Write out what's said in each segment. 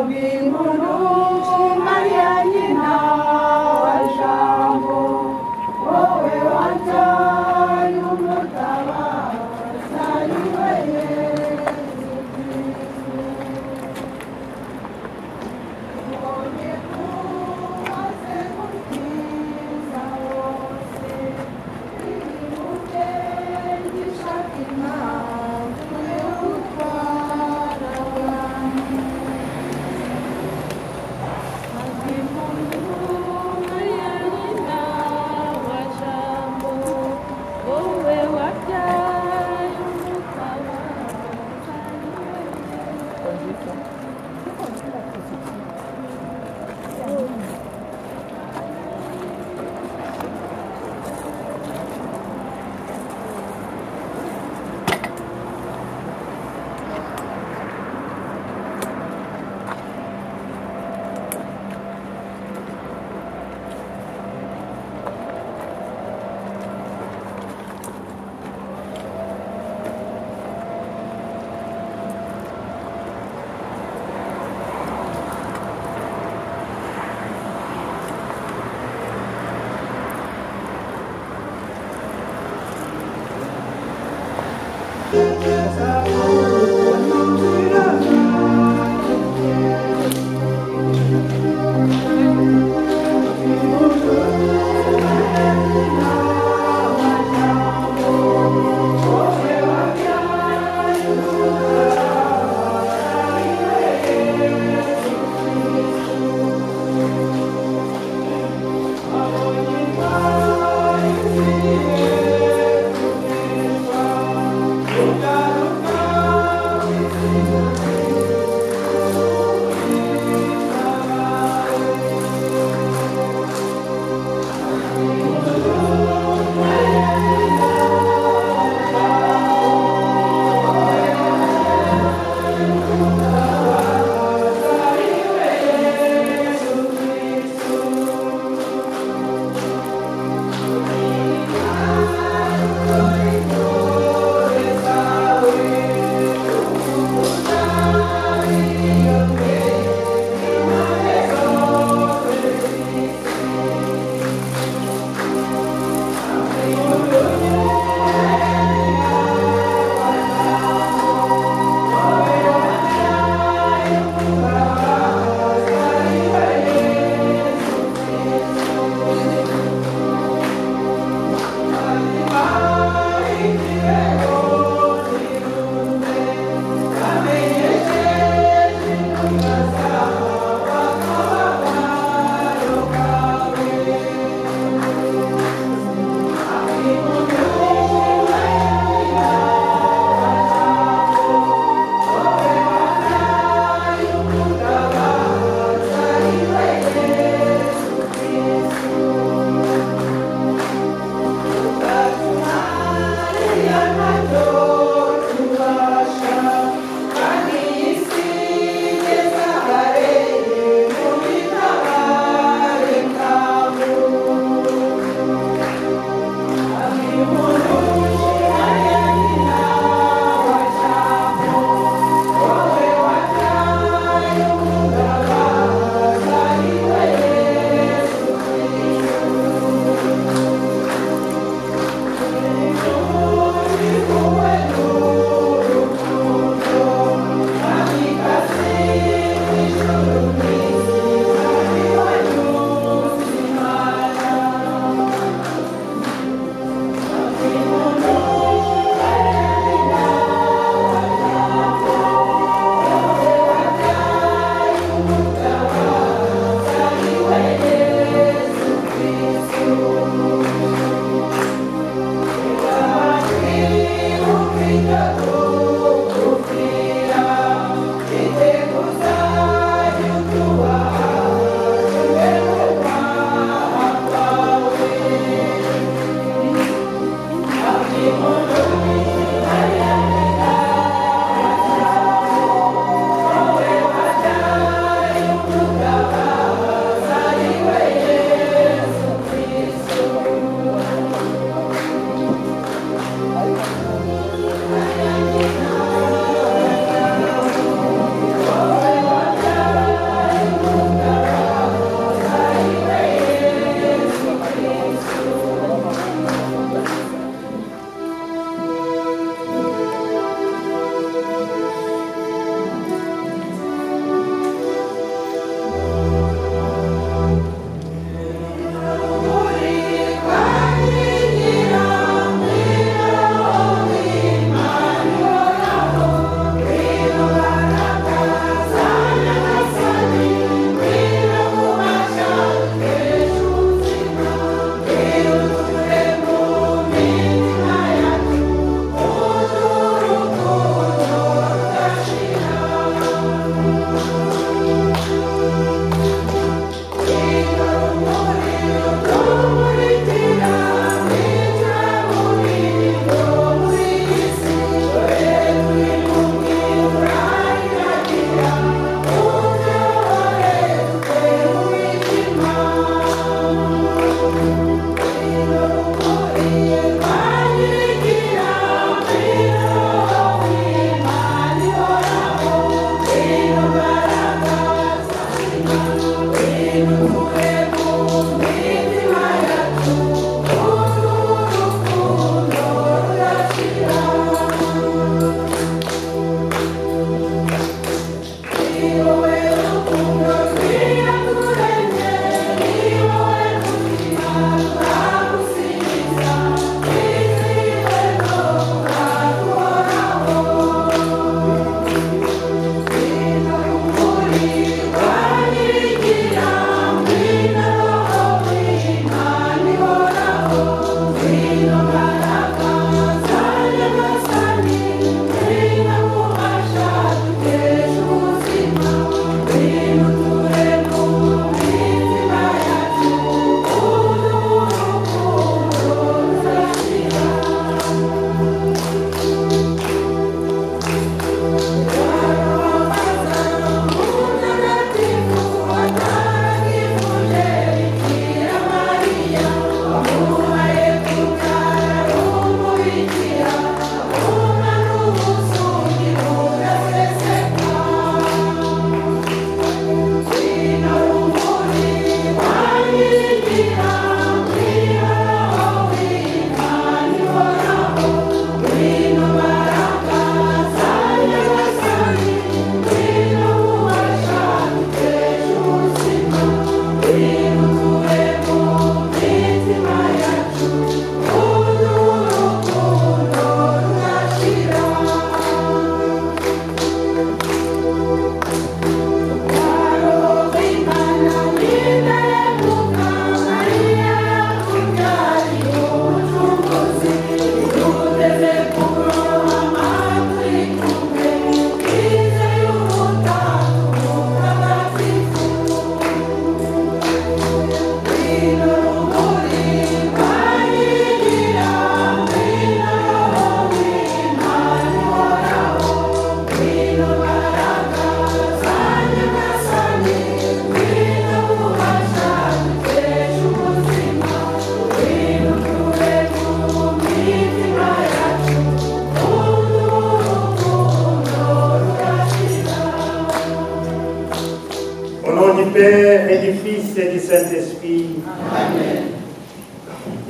bw'inkuru mariya nyina wa jambo wowe wabyaye umutabazi ari we yesu kristo ubonye kumaze gutiza wose wibuke gishaka impamvu yo gutwara abantu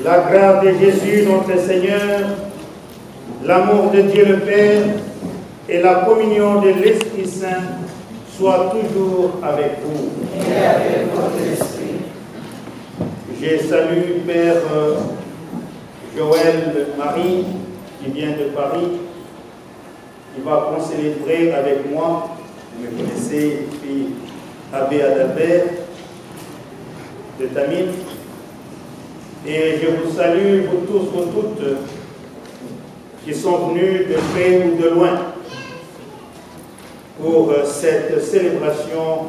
La grâce de Jésus, notre Seigneur, l'amour de Dieu le Père et la communion de l'Esprit Saint soient toujours avec vous. Et avec votre esprit. Je salue Père Joël Marie, qui vient de Paris, qui va concélébrer avec moi. Vous me connaissez, puis Abbé Adalbert de Tamil. Et je vous salue, vous tous, vous toutes, qui sont venus de près ou de loin pour cette célébration,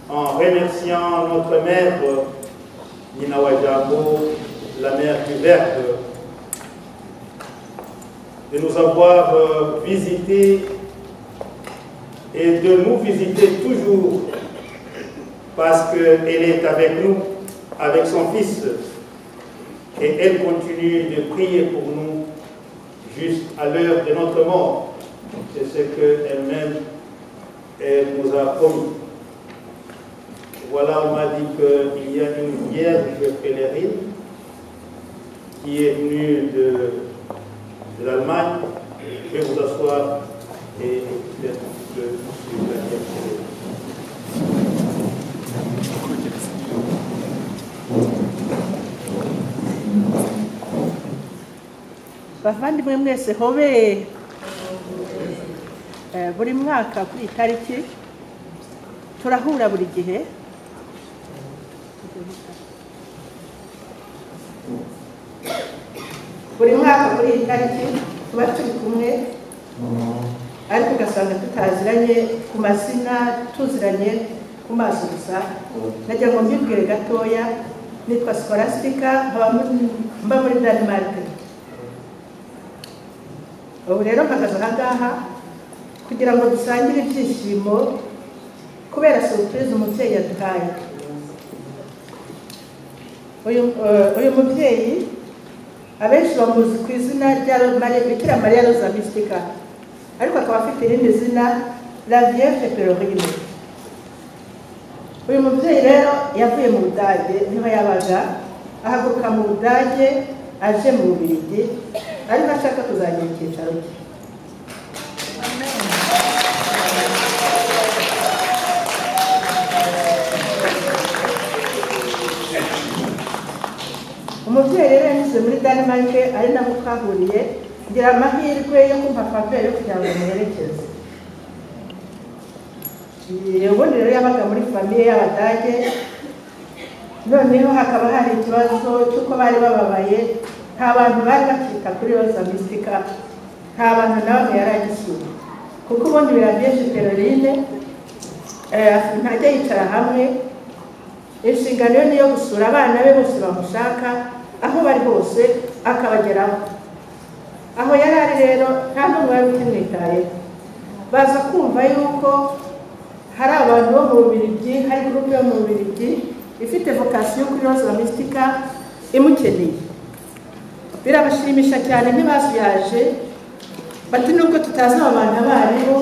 en remerciant notre mère, Nina Wajabo, la mère du Verbe, de nous avoir visités et de nous visiter toujours, parce qu'elle est avec nous, avec son Fils, et elle continue de prier pour nous juste à l'heure de notre mort. C'est ce qu'elle-même nous a promis. Voilà, on m'a dit qu'il y a une vierge pèlerine qui est venue de l'Allemagne. Je vais vous asseoir et écouter un peu sur la vierge pèlerine. bavandimwe mwese hobe buri mwaka kuri itariki turahura buri gihe buri mwaka kuri itariki tuba turi kumwe ariko ugasanga tutaziranye ku mazina tuziranye ku maso gusa. Nagira ngo mbibwire gatoya, nitwa Scholastica, mba muri Denmark. Ubu rero mpagaze aha ngaha kugira ngo dusangire ibyishimo kubera surprise umubyeyi yaduhaye. Uyu mubyeyi abenshi bamuzi ku izina rya Bikira Mariya Rosa Mystica, ariko akaba afite irindi zina La Vierge Pèlerine. Uyu mubyeyi rero yavuye mu Budage, niho yabaga, ahaguruka mu Budage aje mu Bubiligi, ariko ashaka kuzagira icyicaro cye. Umubyeyi rero yanyuze muri Denmark, ari naho twahuriye, ngira amahirwe yo kumva papere kugira ngo muherekeze. Ubundi rero yabaga muri famiye y'Abadage, noneho hakaba hari ikibazo cy'uko bari bababaye, nta bantu bari bakita kuri Rosa Mystica, nta bantu nawe yari agisura, kuko ubundi bira Vierge Pèlerine ntajya yicara hamwe, inshingano yo niyo gusura abana be bose bamushaka, aho bari hose akabageraho. Aho yari ari rero nta n'umwe wari ukimwitayeho. Baza kumva yuko hari abantu bo mu Bubiligi, hari gurupe yo mu Bubiligi ifite vocation kuri Rosa Mystica imukeneye. Birabashimisha cyane, ntibasuyaje bati nubwo tutazi abantu abaribo,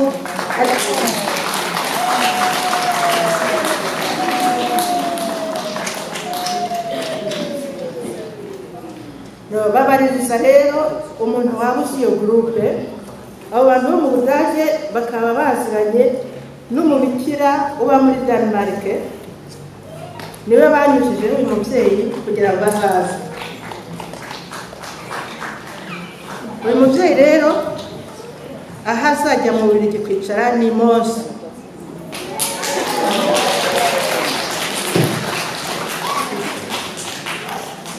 babaririza rero umuntu waba uzi iyo gurupe. Abo bantu bo mu Budage bakaba baziranye n'umubikira uba muri Denmark, niwe banyujije uyu mubyeyi kugira ngo azaze. Uyu mubyeyi rero aho azajya mu Bubiligi kwicara ni Mons.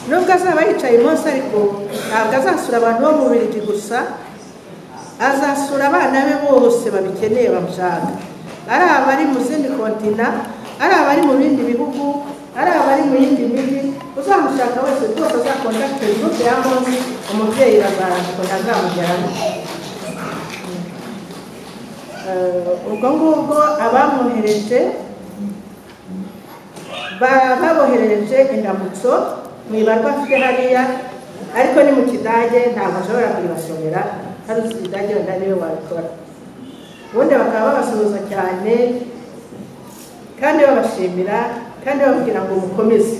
Nubwo azaba yicaye Mons, ariko ntabwo azasura abantu bo mu Bubiligi gusa, azasura abana be bose babikeneye bamushaka, ari abari mu zindi kontina, ari abari mu bindi bihugu, ari abari mu yindi migi. Uzamushaka wese rwose azakontakte gurupe ya Mons, umubyeyi azamugeraho. Ubwo ngubwo abamwohereje baboherereje indamutso mu ibarwa afite hariya, ariko ni mu Kidage, ntabwo ashobora kubibasomera, hari uzi Ikidage wenda niwe wabikora. Ubundi bakaba babasuhuza cyane kandi babashimira kandi bababwira ngo mukomeze.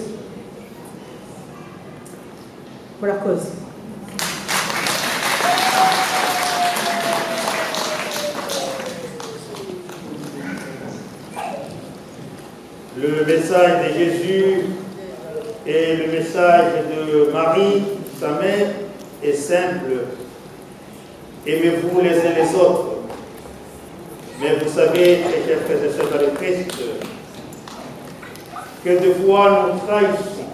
murakoze. Le message de Jésus et le message de Marie, sa mère, est simple. Aimez-vous les uns les autres. Mais vous savez, mes chers frères et sœurs dans le Christ, que de fois nous trahissons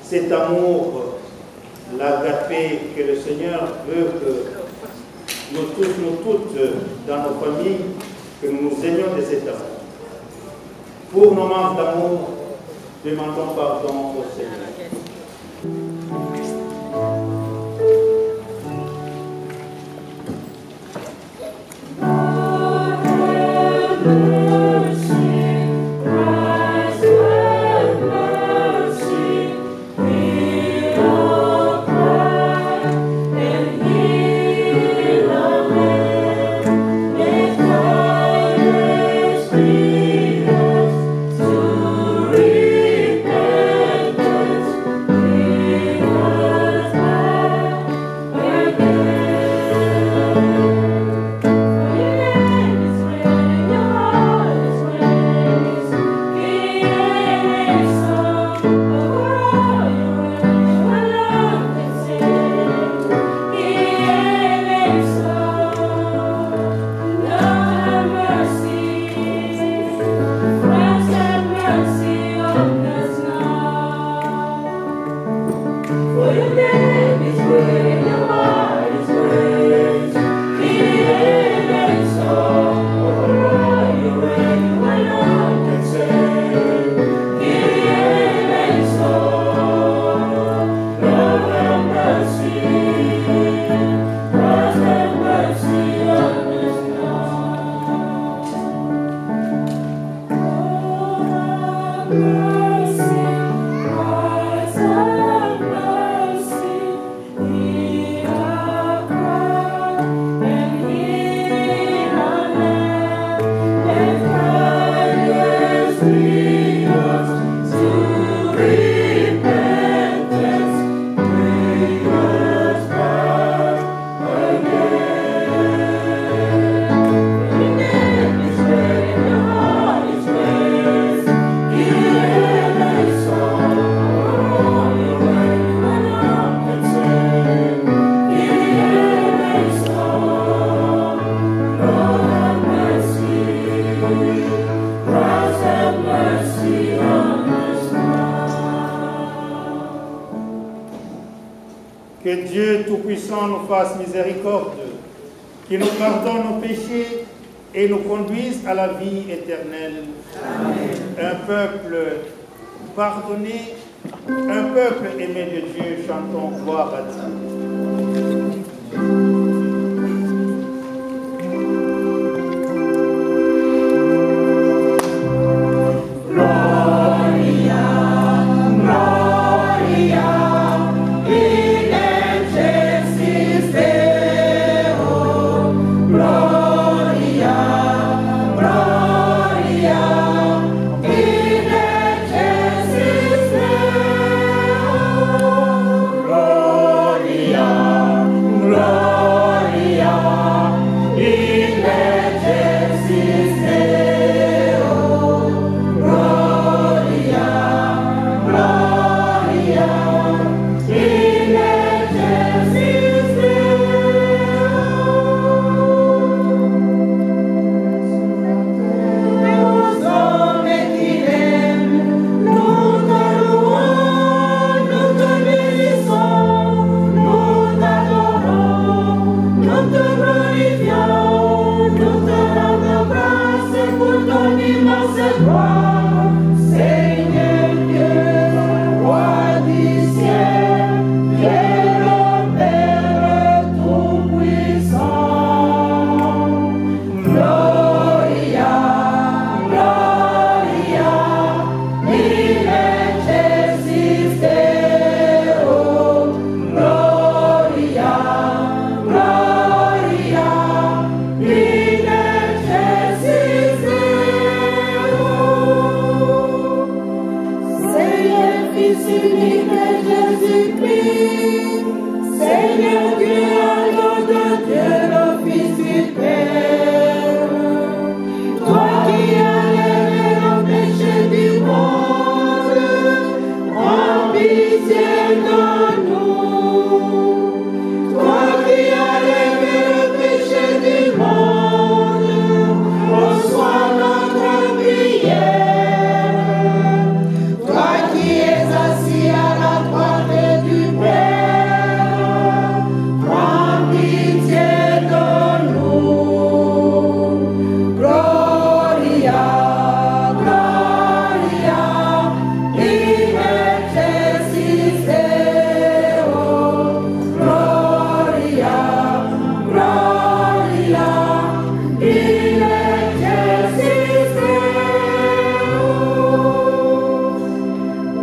cet amour, l'agapé que le Seigneur veut que nous tous, nous toutes, dans nos familles, que nous nous aimions de cet amour. Pour nos manques d'amour, demandons pardon au Seigneur. Que Dieu Tout-Puissant nous fasse miséricorde, qu'il nous pardonne nos péchés et nous conduise à la vie éternelle. Amen. Un peuple pardonné, un peuple aimé de Dieu, chantons gloire à Dieu. Gloria Seigneur Dieu, agneau de Dieu, le Fils du Père, toi qui as levé le péché du monde, prends pitié de nous. Toi qui as levé le péché du monde, reçois notre prière. Toi qui es assis à la droite du Père, prends pitié de nous. Gloria, Gloria, in excelsis Deo. Gloria, Gloria, in excelsis Deo.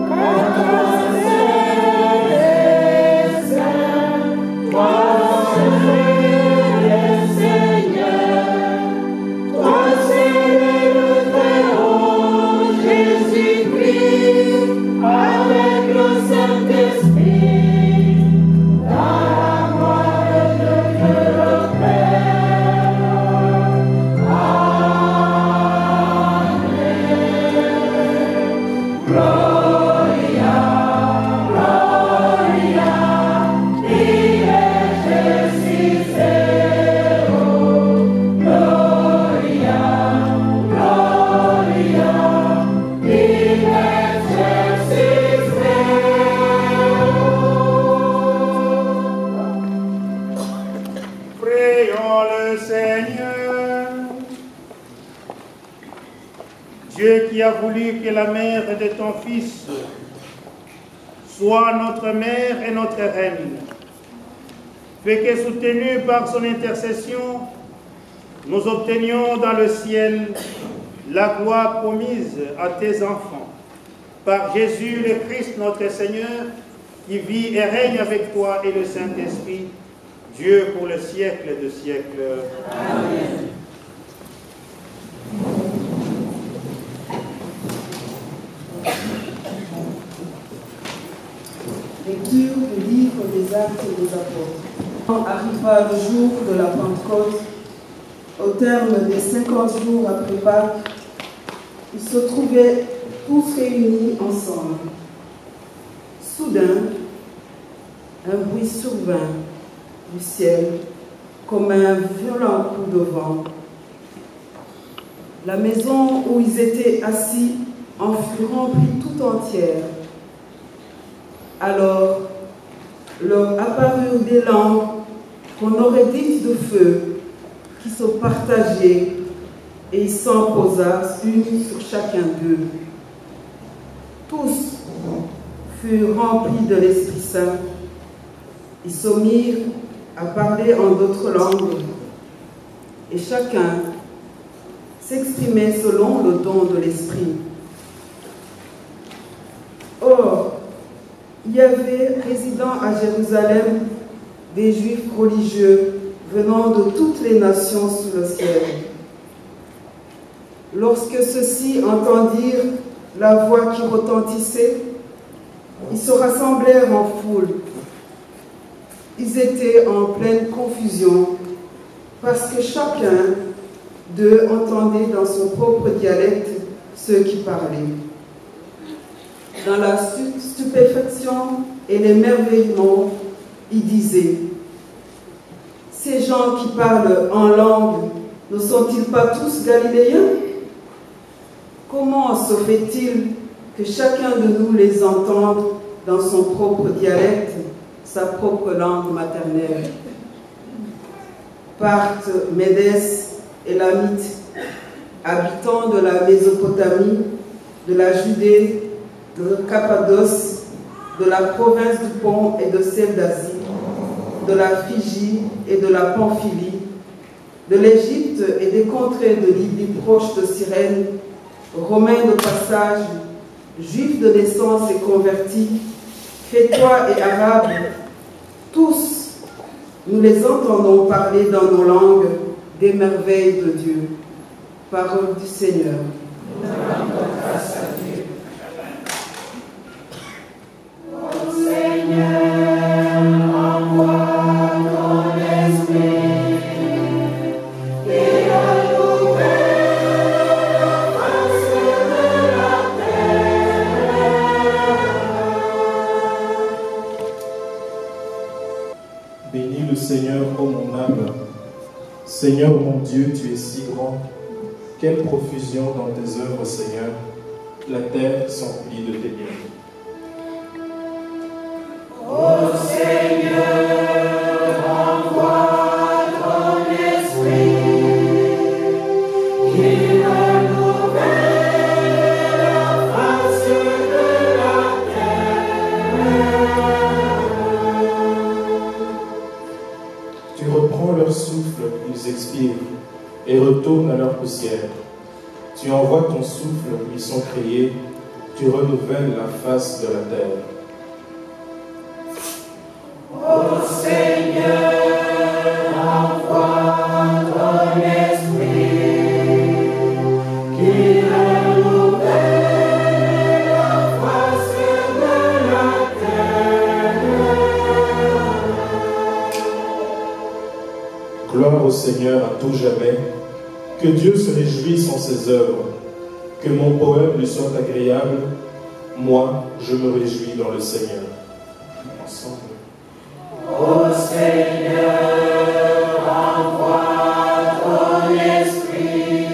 Car toi seul es saint, toi seul es Seigneur, toi seul es le Très-Haut, Jésus-Christ, avec le Saint-Esprit, dans la gloire de Dieu le Père. Amen. Gloria, Gloria, in excelsis Deo. Gloria, Gloria, in excelsis Deo. Prions le Seigneur. Dieu qui a voulu que la mère de ton Fils soit notre mère et notre reine, fait que soutenus par son intercession, nous obtenions dans le ciel la gloire promise à tes enfants. Par Jésus le Christ notre Seigneur, qui vit et règne avec toi et le Saint-Esprit, Dieu pour le siècle de siècles. Amen. Lecture du livre des Actes des Apôtres. Quand arriva le jour de la Pentecôte, au terme des 50 jours après Pâques, ils se trouvaient tous réunis ensemble. Soudain, un bruit survint du ciel comme un violent coup de vent. La maison où ils étaient assis en fut remplie tout entière. Alors leur apparurent des lampes qu'on aurait dites de feu, qui se partageaient, et il s'en posa une sur chacun d'eux. Tous furent remplis de l'Esprit Saint. Ils se mirent à parler en d'autres langues, et chacun s'exprimait selon le don de l'Esprit. Or, il y avait résidant à Jérusalem des Juifs religieux venant de toutes les nations sous le ciel. Lorsque ceux-ci entendirent la voix qui retentissait, ils se rassemblèrent en foule. Ils étaient en pleine confusion parce que chacun d'eux entendait dans son propre dialecte ceux qui parlaient. Dans la stupéfaction et l'émerveillement, ils disaient: ces gens qui parlent en langue ne sont-ils pas tous galiléens? Comment se fait-il que chacun de nous les entende dans son propre dialecte, sa propre langue maternelle? Parthes, Médès et Lamite, habitants de la Mésopotamie, de la Judée, de Cappadoce, de la province du Pont et de celle d'Asie, de la Phrygie et de la Pamphylie, de l'Égypte et des contrées de Libye proches de Cyrène, Romains de passage, Juifs de naissance et convertis, Crétois et Arabes, tous, nous les entendons parler dans nos langues des merveilles de Dieu. Parole du Seigneur. Seigneur, envoie Bénis le Seigneur, ô mon âme. Seigneur mon Dieu, tu es si grand. Quelle profusion dans tes œuvres, Seigneur. La terre s'emplit de tes biens. Ô Seigneur, envoie ton esprit, qui renouvelle la face de la terre. Tu reprends leur souffle, ils expirent, et retournent à leur poussière. Tu envoies ton souffle, ils sont créés, tu renouvelles la face de la terre. Ô Seigneur, envoie ton esprit, qui renouvelle la face de la terre. Gloire au Seigneur à tout jamais. Que Dieu se réjouisse en ses œuvres. Que mon poème lui soit agréable. Moi, je me réjouis dans le Seigneur. Ensemble. Ô Seigneur, envoie ton esprit,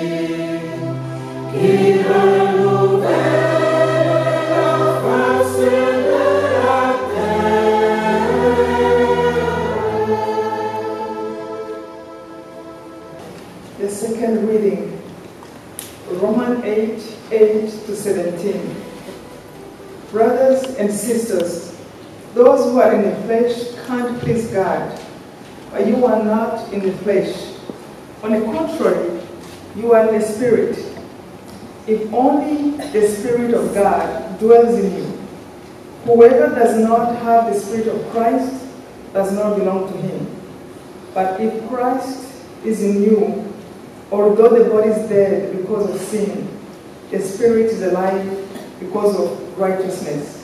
qui renouvelle la face de la terre. The second reading, Romans 8:8-17. Brothers and sisters, those who are in the flesh can't please God, but you are not in the flesh. On the contrary, you are in the Spirit, if only the Spirit of God dwells in you. Whoever does not have the Spirit of Christ does not belong to him. But if Christ is in you, although the body is dead because of sin, the Spirit is alive because of righteousness.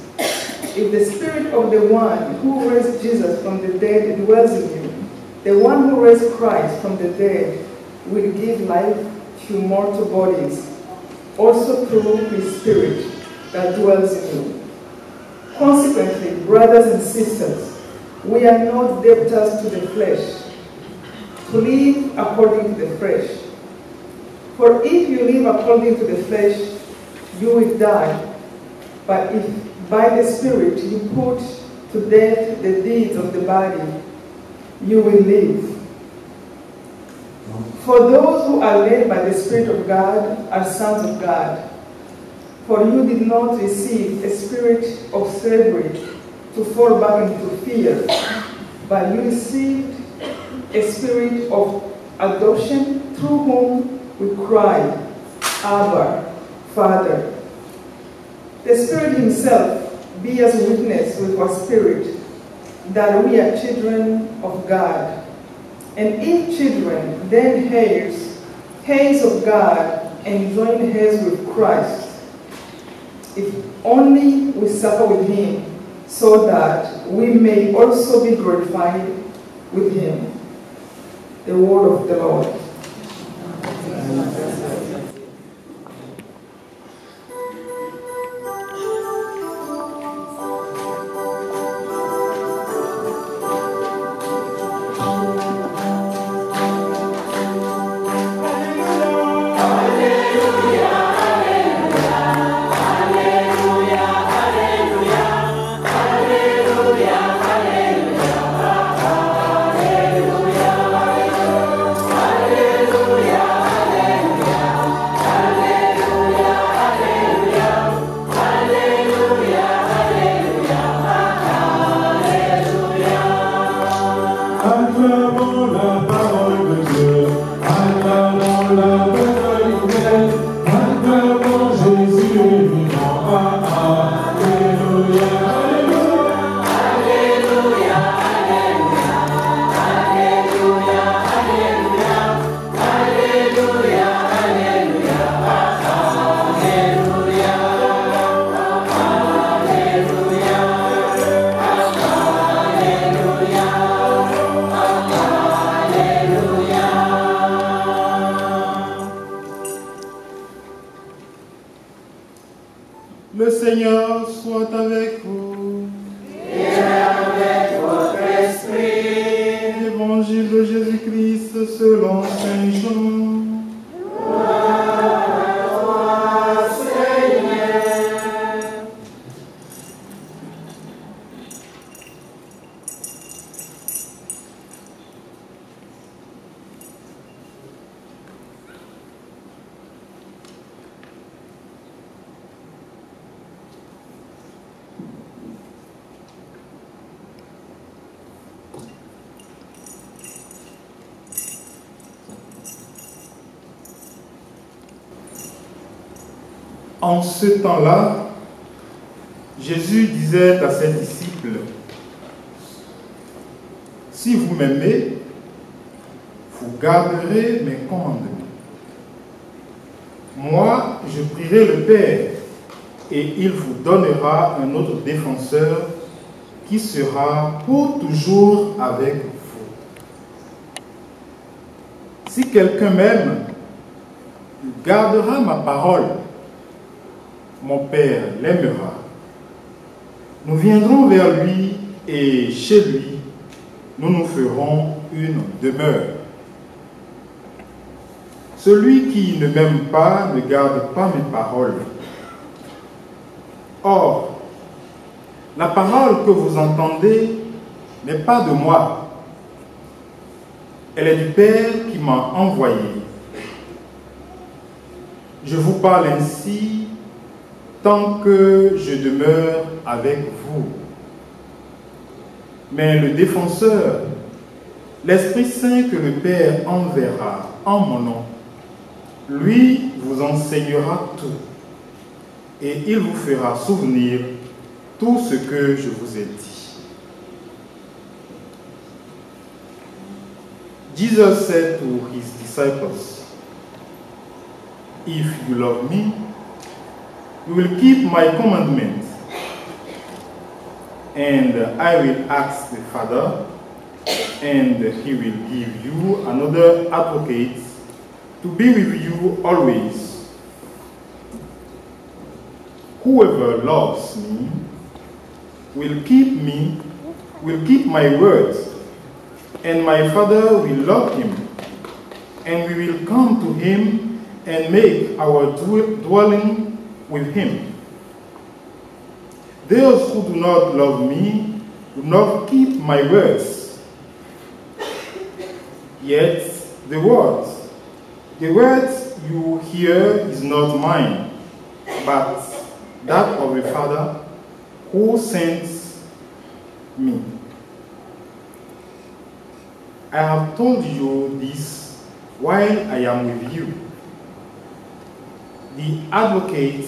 If the Spirit of the one who raised Jesus from the dead dwells in you, the one who raised Christ from the dead will give life to mortal bodies, also through his Spirit that dwells in you. Consequently, brothers and sisters, we are not debtors to the flesh, to live according to the flesh. For if you live according to the flesh, you will die. But if by the Spirit you put to death the deeds of the body, you will live. For those who are led by the Spirit of God are sons of God. For you did not receive a spirit of slavery to fall back into fear, but you received a spirit of adoption through whom we cry, Abba, Father. The Spirit himself bears witness with our spirit that we are children of God. And if children, then heirs of God, and joint heirs with Christ, if only we suffer with him, so that we may also be glorified with him. The word of the Lord. Hallelujah. En ce temps-là, Jésus disait à ses disciples, « Si vous m'aimez, vous garderez mes commandements. Moi, je prierai le Père, et il vous donnera un autre défenseur qui sera pour toujours avec vous. Si quelqu'un m'aime, il gardera ma parole. Mon Père l'aimera. Nous viendrons vers lui et chez lui, nous nous ferons une demeure. Celui qui ne m'aime pas ne garde pas mes paroles. Or, la parole que vous entendez n'est pas de moi. Elle est du Père qui m'a envoyé. Je vous parle ainsi tant que je demeure avec vous. Mais le défenseur, l'Esprit Saint que le Père enverra en mon nom, lui vous enseignera tout et il vous fera souvenir tout ce que je vous ai dit. Jesus said to his disciples, "If you love me, you will keep my commandments, and I will ask the Father, and he will give you another advocate to be with you always. Whoever loves me will keep my words, and my Father will love him, and we will come to him and make our dwelling with him. Those who do not love me do not keep my words. Yet the words you hear is not mine, but that of the Father who sent me. I have told you this while I am with you. The Advocate,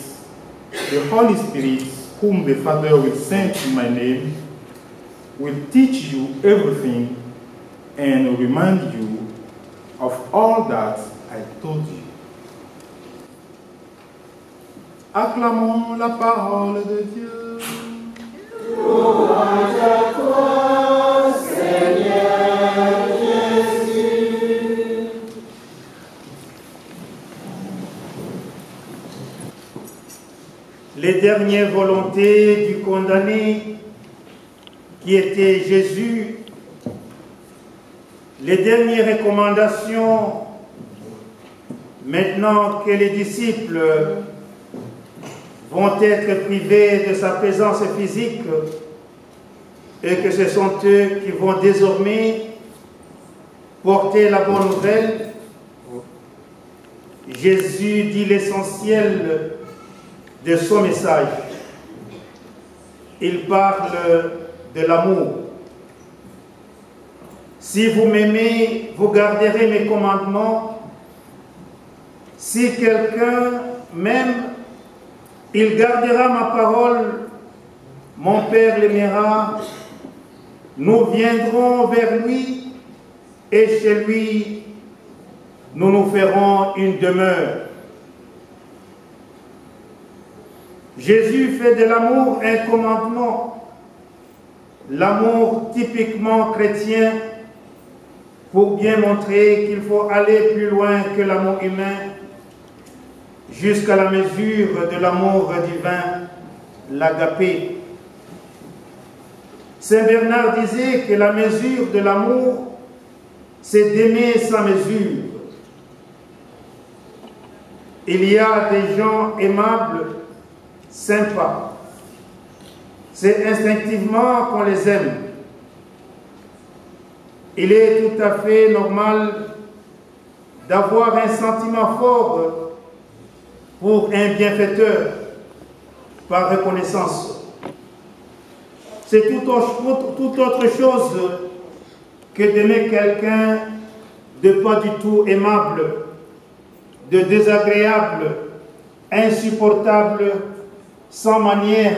the Holy Spirit, whom the Father will send in my name, will teach you everything and remind you of all that I told you." Acclamons la parole de Dieu. Louange à toi, Seigneur Jésus. Les dernières volontés du condamné, qui était Jésus, les dernières recommandations, maintenant que les disciples vont être privés de sa présence physique et que ce sont eux qui vont désormais porter la bonne nouvelle, Jésus dit l'essentiel de son message. Il parle de l'amour. Si vous m'aimez, vous garderez mes commandements. Si quelqu'un m'aime, il gardera ma parole. Mon Père l'aimera. Nous viendrons vers lui et chez lui, nous nous ferons une demeure. Jésus fait de l'amour un commandement, l'amour typiquement chrétien, pour bien montrer qu'il faut aller plus loin que l'amour humain, jusqu'à la mesure de l'amour divin, l'agapé. Saint Bernard disait que la mesure de l'amour, c'est d'aimer sans mesure. Il y a des gens aimables, sympas. C'est instinctivement qu'on les aime. Il est tout à fait normal d'avoir un sentiment fort pour un bienfaiteur par reconnaissance. C'est tout autre chose que d'aimer quelqu'un de pas du tout aimable, de désagréable, insupportable, sans manière.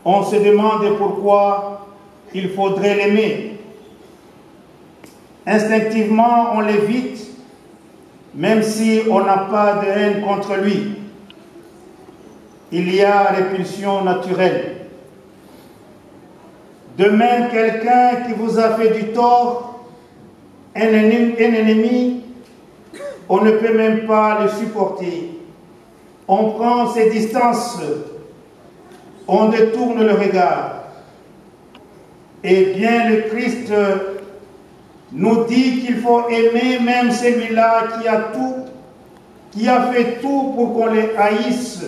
On se demande pourquoi il faudrait l'aimer. Instinctivement, on l'évite, même si on n'a pas de haine contre lui. Il y a répulsion naturelle. De même, quelqu'un qui vous a fait du tort, un ennemi, on ne peut même pas le supporter. On prend ses distances, on détourne le regard. Et bien le Christ nous dit qu'il faut aimer même celui-là qui a fait tout pour qu'on les haïsse,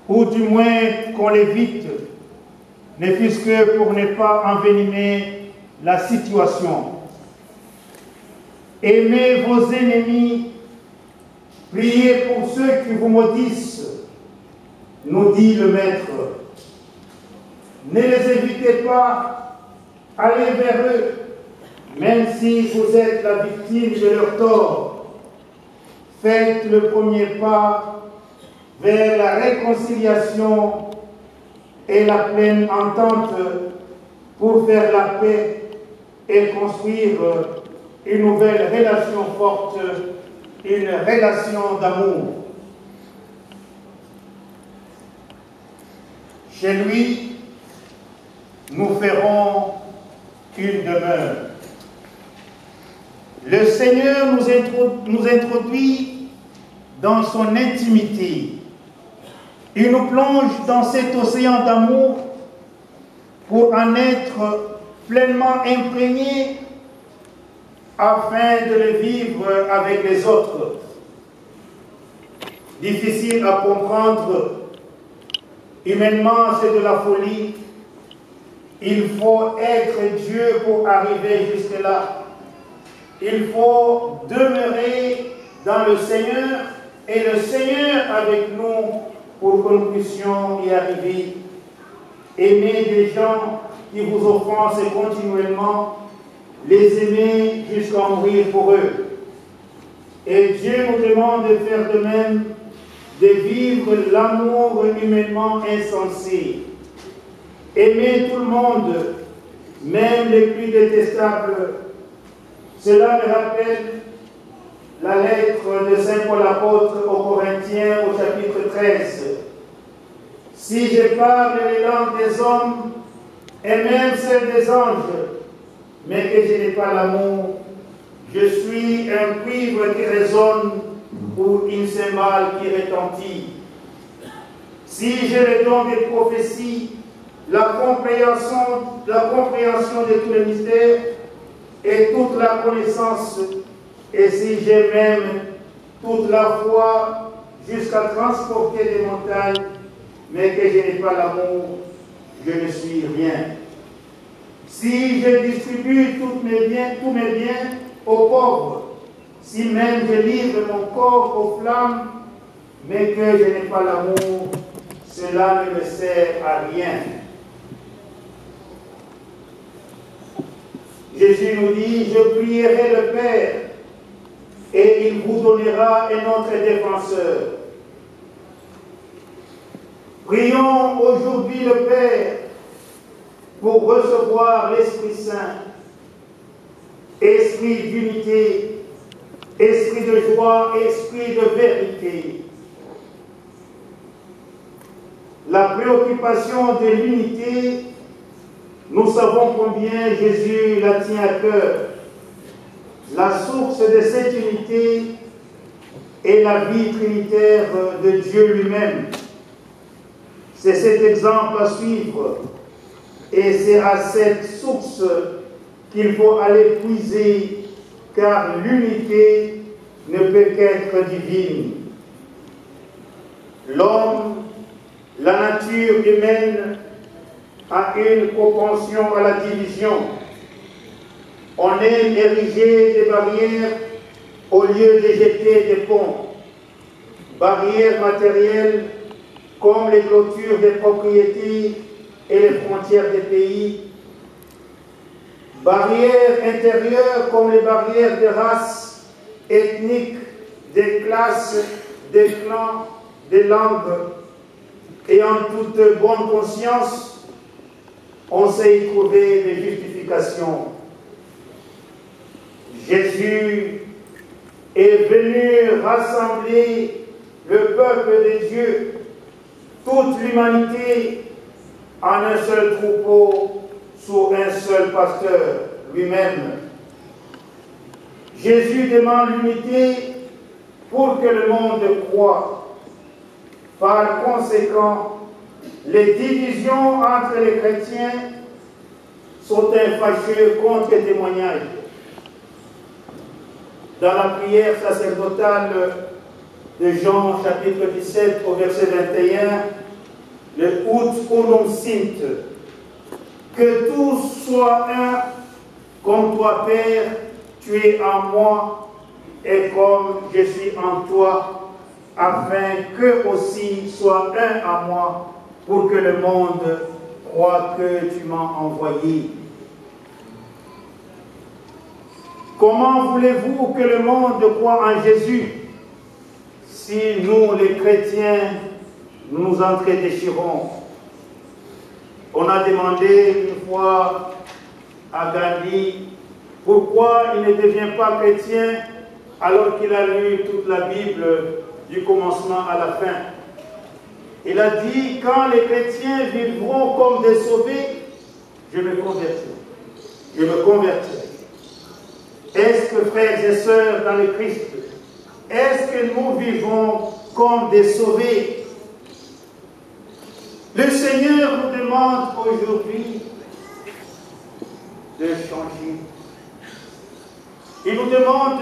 ou du moins qu'on l'évite, ne fût-ce que pour ne pas envenimer la situation. Aimez vos ennemis, priez pour ceux qui vous maudissent, nous dit le Maître. Ne les évitez pas, allez vers eux, même si vous êtes la victime de leur tort. Faites le premier pas vers la réconciliation et la pleine entente pour faire la paix et construire une nouvelle relation forte, une relation d'amour. Chez lui, nous ferons une demeure. Le Seigneur nous introduit dans son intimité. Il nous plonge dans cet océan d'amour pour en être pleinement imprégné afin de le vivre avec les autres. Difficile à comprendre, humainement c'est de la folie. Il faut être Dieu pour arriver jusque-là. Il faut demeurer dans le Seigneur et le Seigneur avec nous pour que nous puissions y arriver. Aimer des gens qui vous offensent continuellement, les aimer jusqu'à mourir pour eux. Et Dieu nous demande de faire de même, de vivre l'amour humainement insensé. Aimer tout le monde, même les plus détestables. Cela me rappelle la lettre de Saint Paul apôtre aux Corinthiens au chapitre 13. Si je parle les langues des hommes et même celles des anges, mais que je n'ai pas l'amour, je suis un cuivre qui résonne ou une cymbale qui retentit. Si j'ai le don des prophéties, la compréhension de tous les mystères et toute la connaissance, et si j'ai même toute la foi jusqu'à transporter des montagnes, mais que je n'ai pas l'amour, je ne suis rien. Si je distribue tous mes biens aux pauvres, si même je livre mon corps aux flammes, mais que je n'ai pas l'amour, cela ne me sert à rien. Jésus nous dit, je prierai le Père et il vous donnera un autre défenseur. Prions aujourd'hui le Père pour recevoir l'Esprit Saint, esprit d'unité, esprit de joie, esprit de vérité. La préoccupation de l'unité, nous savons combien Jésus la tient à cœur. La source de cette unité est la vie trinitaire de Dieu lui-même. C'est cet exemple à suivre et c'est à cette source qu'il faut aller puiser, car l'unité ne peut qu'être divine. L'homme, la nature humaine, a une propension à la division. On aime ériger des barrières au lieu de jeter des ponts. Barrières matérielles comme les clôtures des propriétés et les frontières des pays. Barrières intérieures comme les barrières des races, ethniques, des classes, des clans des langues et en toute bonne conscience, on sait y trouver des justifications. Jésus est venu rassembler le peuple de Dieu, toute l'humanité, en un seul troupeau, sous un seul pasteur, lui-même. Jésus demande l'unité pour que le monde croie. Par conséquent, les divisions entre les chrétiens sont un fâcheux contre-témoignage. Dans la prière sacerdotale de Jean, chapitre 17, au verset 21, le ut unum sint, que tous soient un, comme toi, Père, tu es en moi, et comme je suis en toi, afin qu'eux aussi soient un en moi, pour que le monde croie que tu m'as envoyé. Comment voulez-vous que le monde croie en Jésus si nous, les chrétiens, nous nous entre-déchirons? On a demandé une fois à Gandhi pourquoi il ne devient pas chrétien alors qu'il a lu toute la Bible du commencement à la fin. Il a dit, quand les chrétiens vivront comme des sauvés, je me convertirai. Je me convertirai. Est-ce que, frères et sœurs dans le Christ, est-ce que nous vivons comme des sauvés? Le Seigneur nous demande aujourd'hui de changer. Il nous demande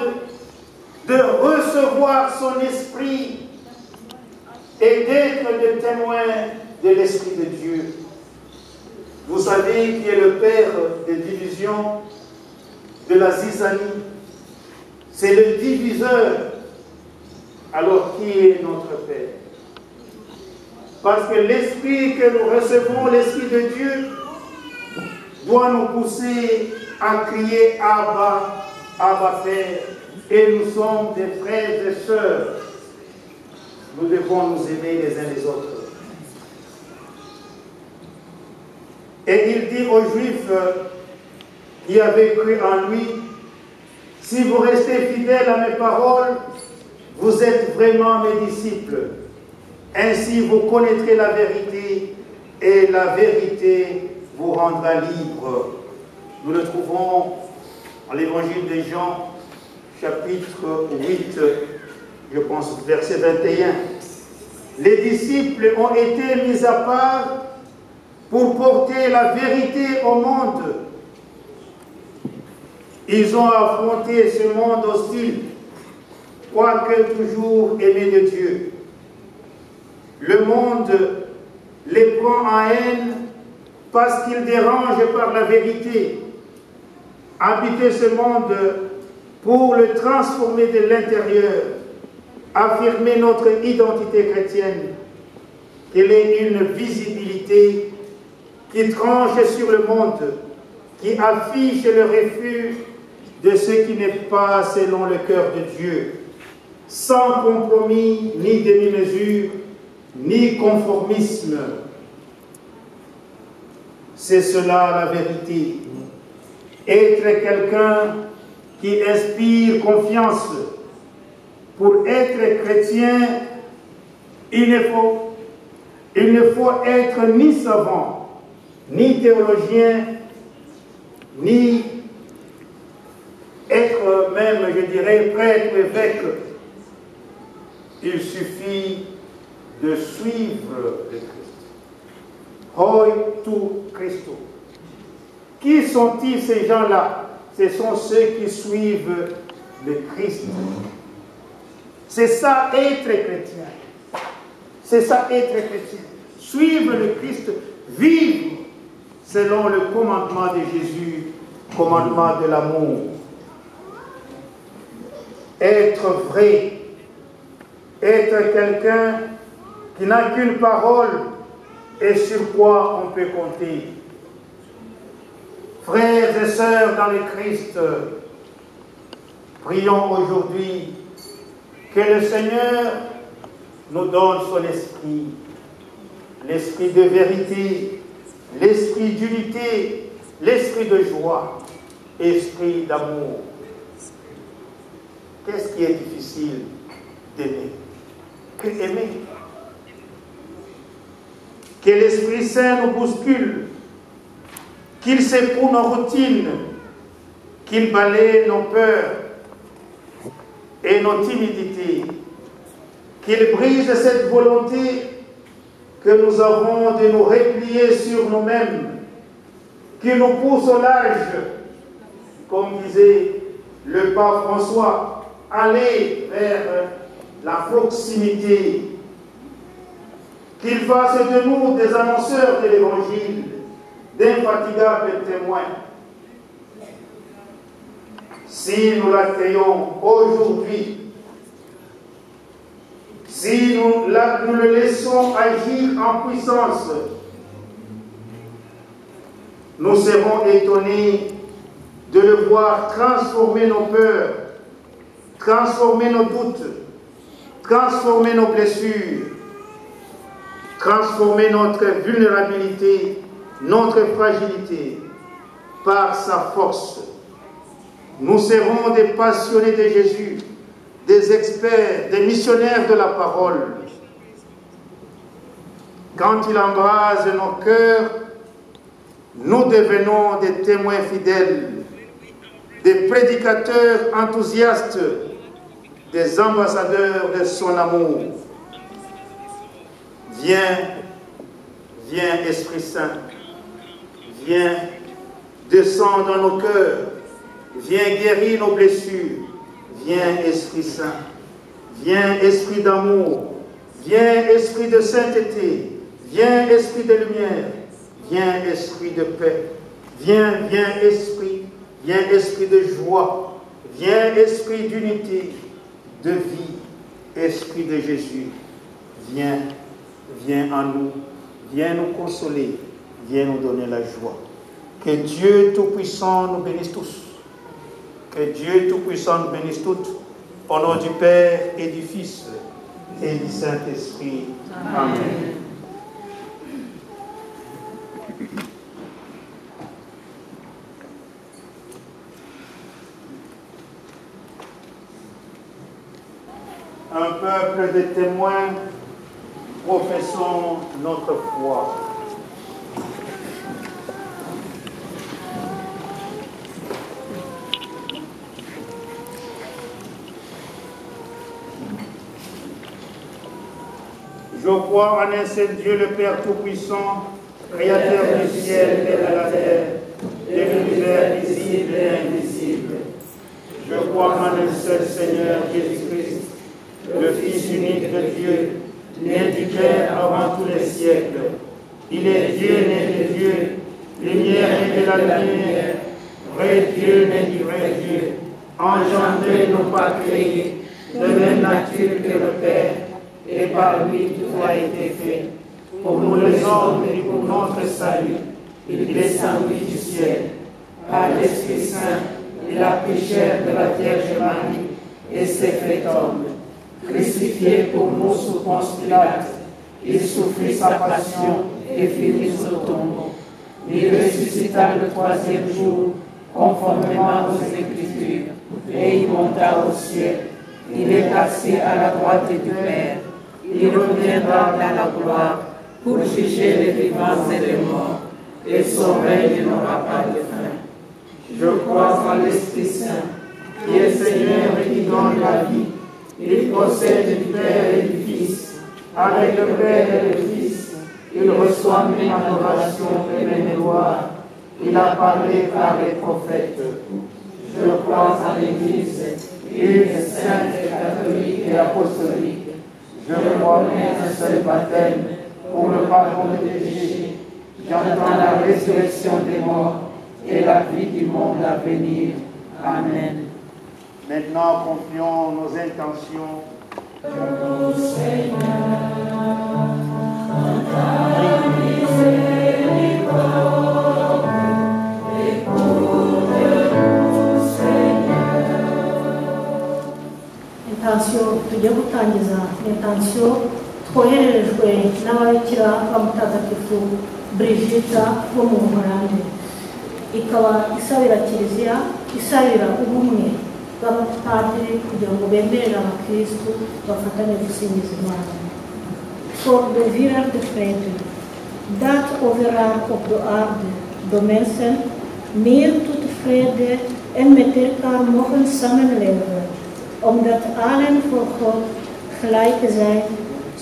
de recevoir son esprit et d'être des témoins de l'Esprit de Dieu. Vous savez qui est le père des divisions, de la zizanie. C'est le diviseur. Alors qui est notre Père? Parce que l'Esprit que nous recevons, l'Esprit de Dieu, doit nous pousser à crier Abba, Abba Père. Et nous sommes des frères et sœurs. Nous devons nous aimer les uns les autres. Et il dit aux Juifs qui avaient cru en lui, si vous restez fidèles à mes paroles, vous êtes vraiment mes disciples. Ainsi vous connaîtrez la vérité et la vérité vous rendra libre. Nous le trouvons dans l'évangile de Jean, chapitre 8, je pense, verset 21. Les disciples ont été mis à part pour porter la vérité au monde. Ils ont affronté ce monde hostile, quoique toujours aimé de Dieu. Le monde les prend en haine parce qu'ils dérangent par la vérité. Habiter ce monde pour le transformer de l'intérieur, affirmer notre identité chrétienne, qu'elle ait une visibilité qui tranche sur le monde, qui affiche le refus de ce qui n'est pas selon le cœur de Dieu, sans compromis, ni demi-mesure, ni conformisme. C'est cela la vérité. Être quelqu'un qui inspire confiance. Pour être chrétien, il ne faut être ni savant, ni théologien, ni être même, je dirais, prêtre, évêque. Il suffit de suivre le Christ. Hoi tu Christo. Qui sont-ils ces gens-là? Ce sont ceux qui suivent le Christ. C'est ça être chrétien. C'est ça être chrétien. Suivre le Christ, vivre selon le commandement de Jésus, commandement de l'amour. Être vrai, être quelqu'un qui n'a qu'une parole et sur quoi on peut compter. Frères et sœurs dans le Christ, prions aujourd'hui que le Seigneur nous donne son esprit, l'esprit de vérité, l'esprit d'unité, l'esprit de joie, esprit d'amour. Qu'est-ce qui est difficile d'aimer? Que aimer? Que l'Esprit Saint nous bouscule, qu'il secoue nos routines, qu'il balaye nos peurs et nos timidités, qu'il brise cette volonté que nous avons de nous replier sur nous-mêmes, qu'il nous pousse au large, comme disait le pape François, aller vers la proximité, qu'il fasse de nous des annonceurs de l'Évangile, d'infatigables témoins. Si nous l'accueillons aujourd'hui, si nous le laissons agir en puissance, nous serons étonnés de le voir transformer nos peurs, transformer nos doutes, transformer nos blessures, transformer notre vulnérabilité, notre fragilité par sa force. Nous serons des passionnés de Jésus, des experts, des missionnaires de la parole. Quand il embrase nos cœurs, nous devenons des témoins fidèles, des prédicateurs enthousiastes, des ambassadeurs de son amour. Viens, viens Esprit Saint, viens, descends dans nos cœurs, viens guérir nos blessures, viens Esprit Saint, viens Esprit d'amour, viens Esprit de sainteté, viens Esprit de lumière, viens Esprit de paix, viens, viens Esprit de joie, viens Esprit d'unité, de vie, Esprit de Jésus, viens, viens en nous, viens nous consoler, viens nous donner la joie. Que Dieu Tout-Puissant nous bénisse tous. Que Dieu Tout-Puissant nous bénisse toutes. Au nom du Père et du Fils et du Saint-Esprit. Amen. Un peuple de témoins, professons notre foi. Je crois en un seul Dieu, le Père Tout-Puissant, Créateur du ciel et de la terre, de l'univers visible et invisible. Je crois en un seul Seigneur Jésus-Christ, le Fils unique de Dieu, né du Père avant tous les siècles. Il est Dieu né de Dieu, lumière née de la lumière, vrai Dieu né du vrai Dieu, engendré non pas créé, de même nature que le Père, et par lui tout a été fait. Pour nous les hommes et pour notre salut, il descendit du ciel. Par l'Esprit Saint, il a pris chair de la Vierge Marie et s'est fait homme. Crucifié pour nous sous Ponce Pilate, il souffrit sa passion et finit au tombeau. Il ressuscita le troisième jour, conformément aux Écritures, et il monta au ciel. Il est assis à la droite du Père. Il reviendra dans la gloire pour juger les vivants et les morts, et son règne n'aura pas de fin. Je crois en l'Esprit Saint, qui est Seigneur et qui donne la vie. Il procède du Père et du Fils. Avec le Père et le Fils, il reçoit même adoration et même gloire. Il a parlé par les prophètes. Je crois en l'Église, une sainte, catholique et apostolique. Je crois en un seul baptême pour le pardon des péchés. J'entends la résurrection des morts et la vie du monde à venir. Amen. Maintenant, confions nos intentions. Ô Seigneur, en ta miséricorde, écoute-nous, Seigneur. Intention, tugiye gutangiza intention twoherejwe n'ababikira ba mutagatifu Brigitte bo mu Buholandi, ikaba isabira kiliziya, isabira ubumwe bw'abapadiri kugira ngo bemerere abakristu bafatanye gusingiza Imana. For the virer de vrede, dat overal op de aarde, de mensen meer tot vrede en met elkaar mogen samenleven, omdat allen voor God gelijk zijn,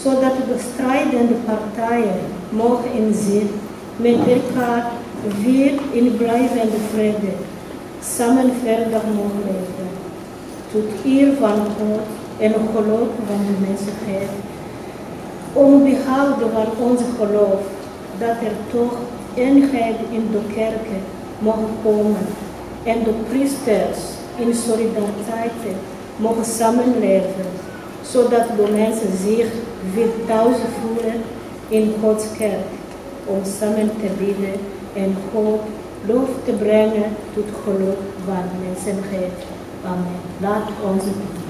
zodat de strijdende partijen mogen inzien met elkaar weer in blijvende vrede samen verder mogen leven. Tot eer van God en geloof van de menselijkheid, om behouden van onze geloof, dat er toch eenheid in de kerken mogen komen en de priesters in solidariteit mogen samenleven, zodat de mensen zich weer thuis voelen in Gods kerk, om samen te bidden en God lof te brengen tot geloof van menselijkheid. Amen. Laat ons bidden.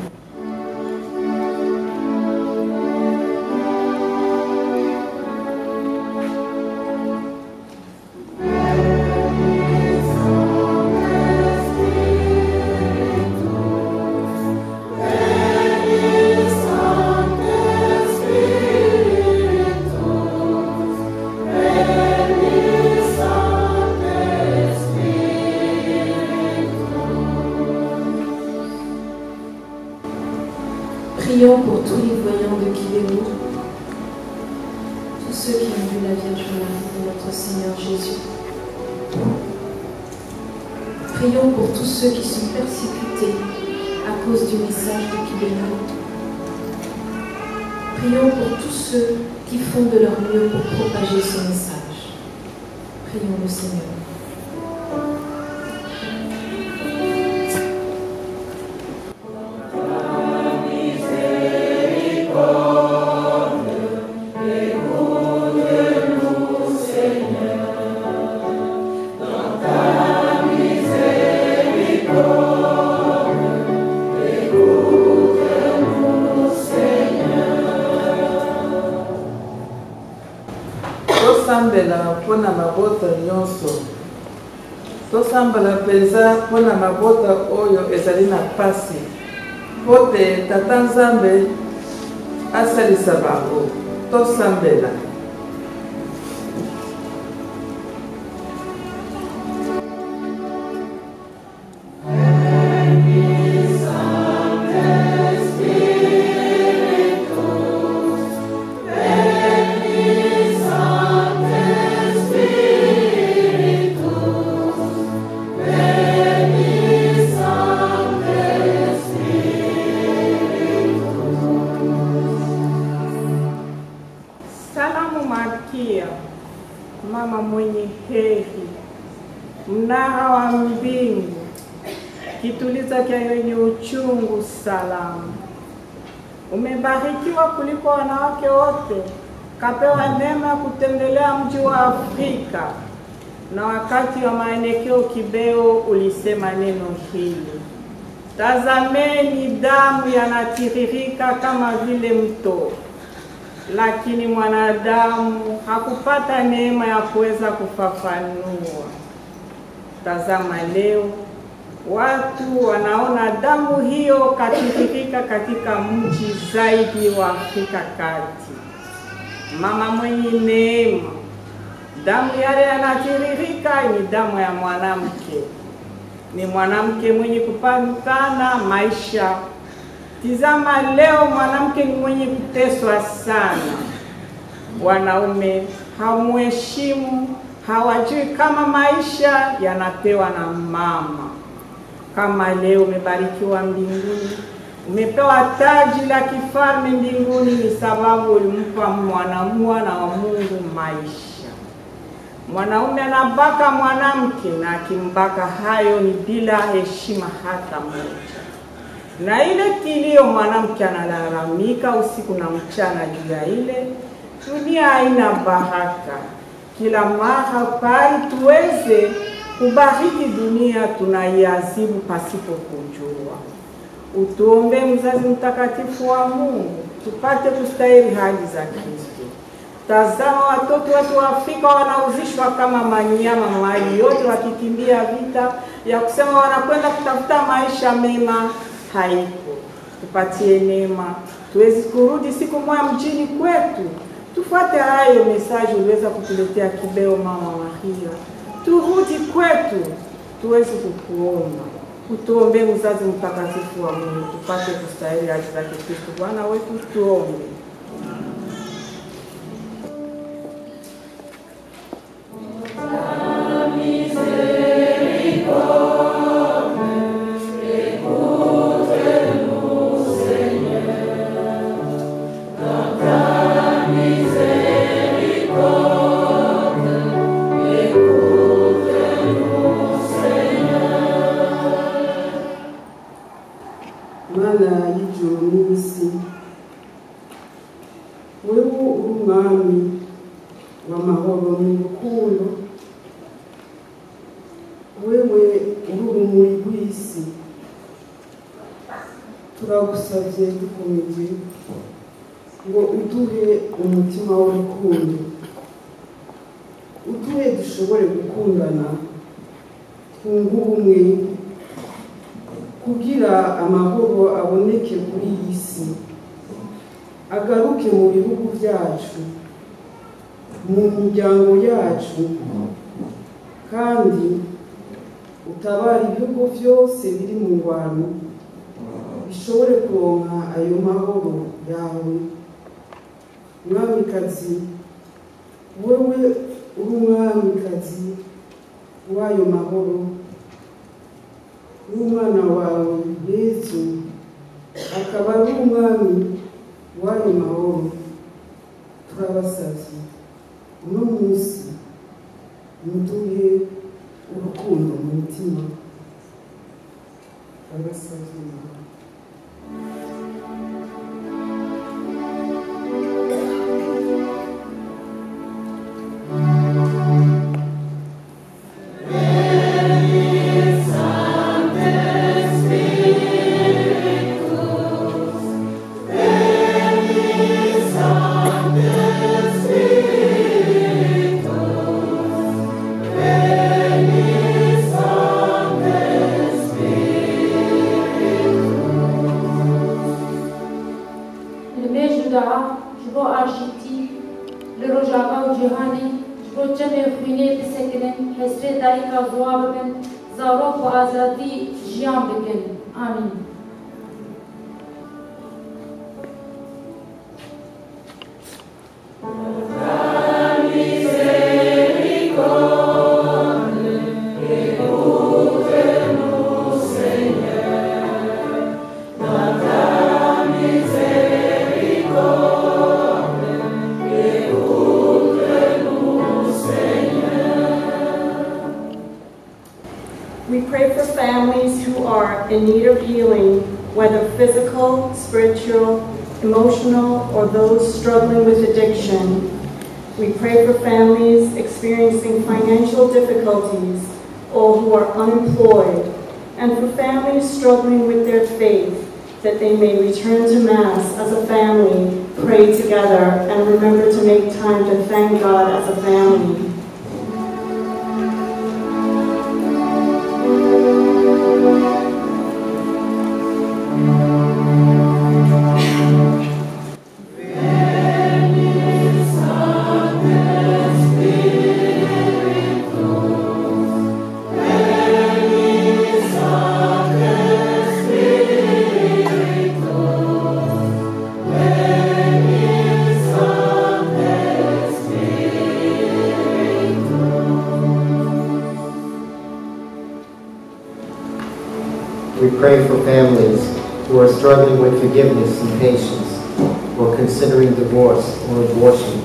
Prions pour tous les voyants de Kibéo, tous ceux qui ont vu la Vierge Marie de notre Seigneur Jésus. Prions pour tous ceux qui sont persécutés à cause du message de Kibéo. Prions pour tous ceux qui font de leur mieux pour propager ce message. Prions le Seigneur. Tosambela mpona mabota nyonso. Tosambela mpenza mpona mabota oyo ezali na pasi. Po te Tata Nzambe asalisa bango. Tosambela. Mama mwenye heri, mnara wa mbingu, kituliza cha wenye uchungu salamu. Umebarikiwa kuliko wanawake wote, kapewa neema ya kutembelea mji wa Afrika. Na wakati wa maenekeo Kibeo ulisema neno hili: tazameni, damu yanatiririka kama vile mto. Lakini mwanadamu hakupata neema ya kuweza kufafanua. Tazama leo watu wanaona damu hiyo katiririka katika mji zaidi wa Afrika Kati. Mama mwenye neema, damu yale yanatiririka ni damu ya mwanamke. Ni mwanamke mwenye kupambana maisha. Tizama leo mwanamke ni mwenye kuteswa sana. Wanaume hamuheshimu, hawajui kama maisha yanapewa na mama. Kama leo umebarikiwa mbinguni, umepewa taji la kifalme mbinguni, ni sababu ulimpa mwana wa Mungu maisha. Mwanaume anabaka mwanamke, na akimbaka hayo ni bila heshima hata moja. Na ile kilio mwanamke analalamika usiku na mchana juu ya ile, dunia haina baraka. Kila mara pali tuweze kubariki dunia, tunaiazibu pasipo kujua. Utuombe mzazi mtakatifu wa Mungu, tupate kustahili haki za Kristo. Tazama watoto wetu wa Afrika wanauzishwa kama manyama mahali yote, wakikimbia vita ya kusema wanakwenda kutafuta maisha mema, haipo. Tupatie neema tuwezi kurudi siku moja mjini kwetu. Tufuate hayo message uliweza kutuletea Kibeo Mama Maria. Turudi kwetu, tuwezi kukuomba utuombe mzazi mtakatifu wa Mungu, tupate kustahili haki zake Kristo Bwana wetu. Tuombe. Mana y'ijuru n'isi, wewe uri umwami w'amahoro n'urukundo, wewe uri urumuri rw'isi, turagusabye dukomeje ngo uduhe umutima w'urukundo, uduhe dushobore gukundana, twunge ubumwe, kugira amahoro aboneke kuri iyi si, agaruke mu bihugu byacu, mu miryango yacu, kandi utabara ibihugu byose biri mu ngwano bishobore kuronka ayo mahoro yawe. Mwamikazi, wewe uri umwamikazi w'ayo mahoro, n'umwana wawe Yesu akaba ari umwami w'ayo mahoro, turabasavye uno munsi muduhe urukundo mu mitima. Turabasavye. Amin. We pray for families who are in need of healing, whether physical, spiritual, emotional, or those struggling with addiction. We pray for families experiencing financial difficulties or who are unemployed, and for families struggling with their faith, that they may return to Mass as a family, pray together, and remember to make time to thank God as a family. We pray for families who are struggling with forgiveness and patience, or considering divorce or abortion.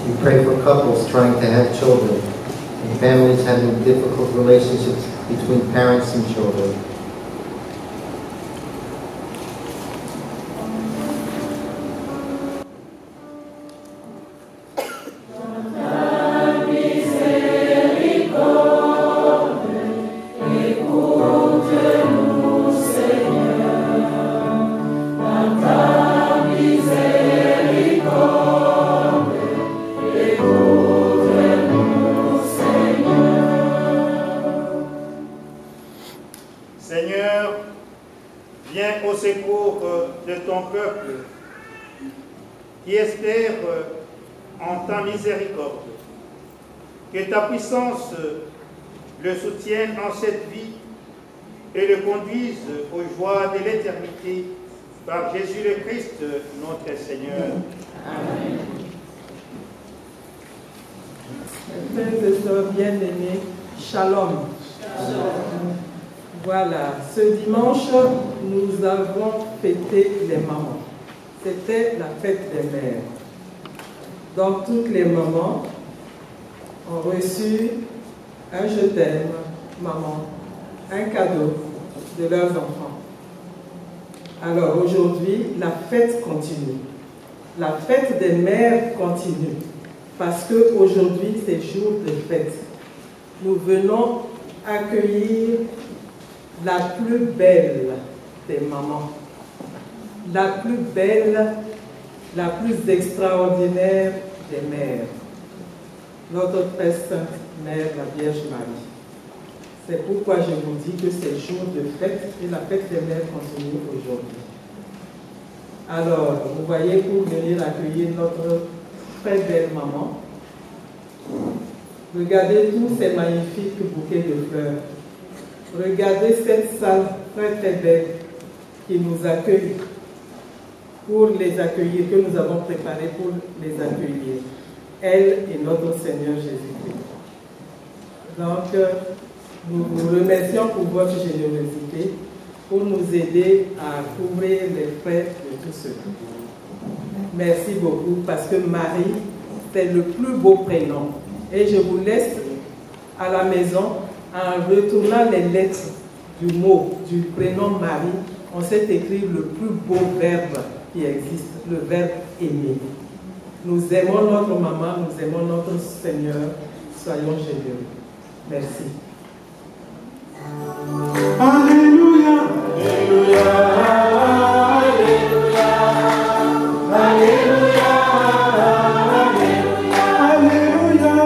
We pray for couples trying to have children, and families having difficult relationships between parents and children. Amen. Seigneur, viens au secours de ton peuple qui espère en ta miséricorde. Que ta puissance le soutienne en cette vie et le conduise aux joies de l'éternité par Jésus le Christ, notre Seigneur. Amen. Frères et sœurs bien-aimés, Shalom. Shalom. Voilà, ce dimanche, nous avons fêté les mamans. C'était la fête des mères. Donc, toutes les mamans ont reçu un je t'aime, maman, un cadeau de leurs enfants. Alors, aujourd'hui, la fête continue. La fête des mères continue. Parce qu'aujourd'hui, c'est jour de fête. Nous venons accueillir la plus belle des mamans, la plus belle, la plus extraordinaire des mères, notre très sainte Mère, la Vierge Marie. C'est pourquoi je vous dis que c'est jour de fête et la fête des mères continue aujourd'hui. Alors, vous voyez, pour venir accueillir notre très belle maman, regardez tous ces magnifiques bouquets de fleurs. Regardez cette salle très très belle qui nous accueille pour les accueillir, que nous avons préparé pour les accueillir. Elle et notre Seigneur Jésus-Christ. Donc, nous vous remercions pour votre générosité, pour nous aider à couvrir les frais de tout cela. Merci beaucoup, parce que Marie, c'est le plus beau prénom. Et je vous laisse à la maison, en retournant les lettres du mot, du prénom Marie, on sait écrire le plus beau verbe qui existe, le verbe aimer. Nous aimons notre maman, nous aimons notre Seigneur. Soyons généreux. Merci. Alléluia, Alléluia, Alléluia, Alléluia, Alléluia, Alléluia,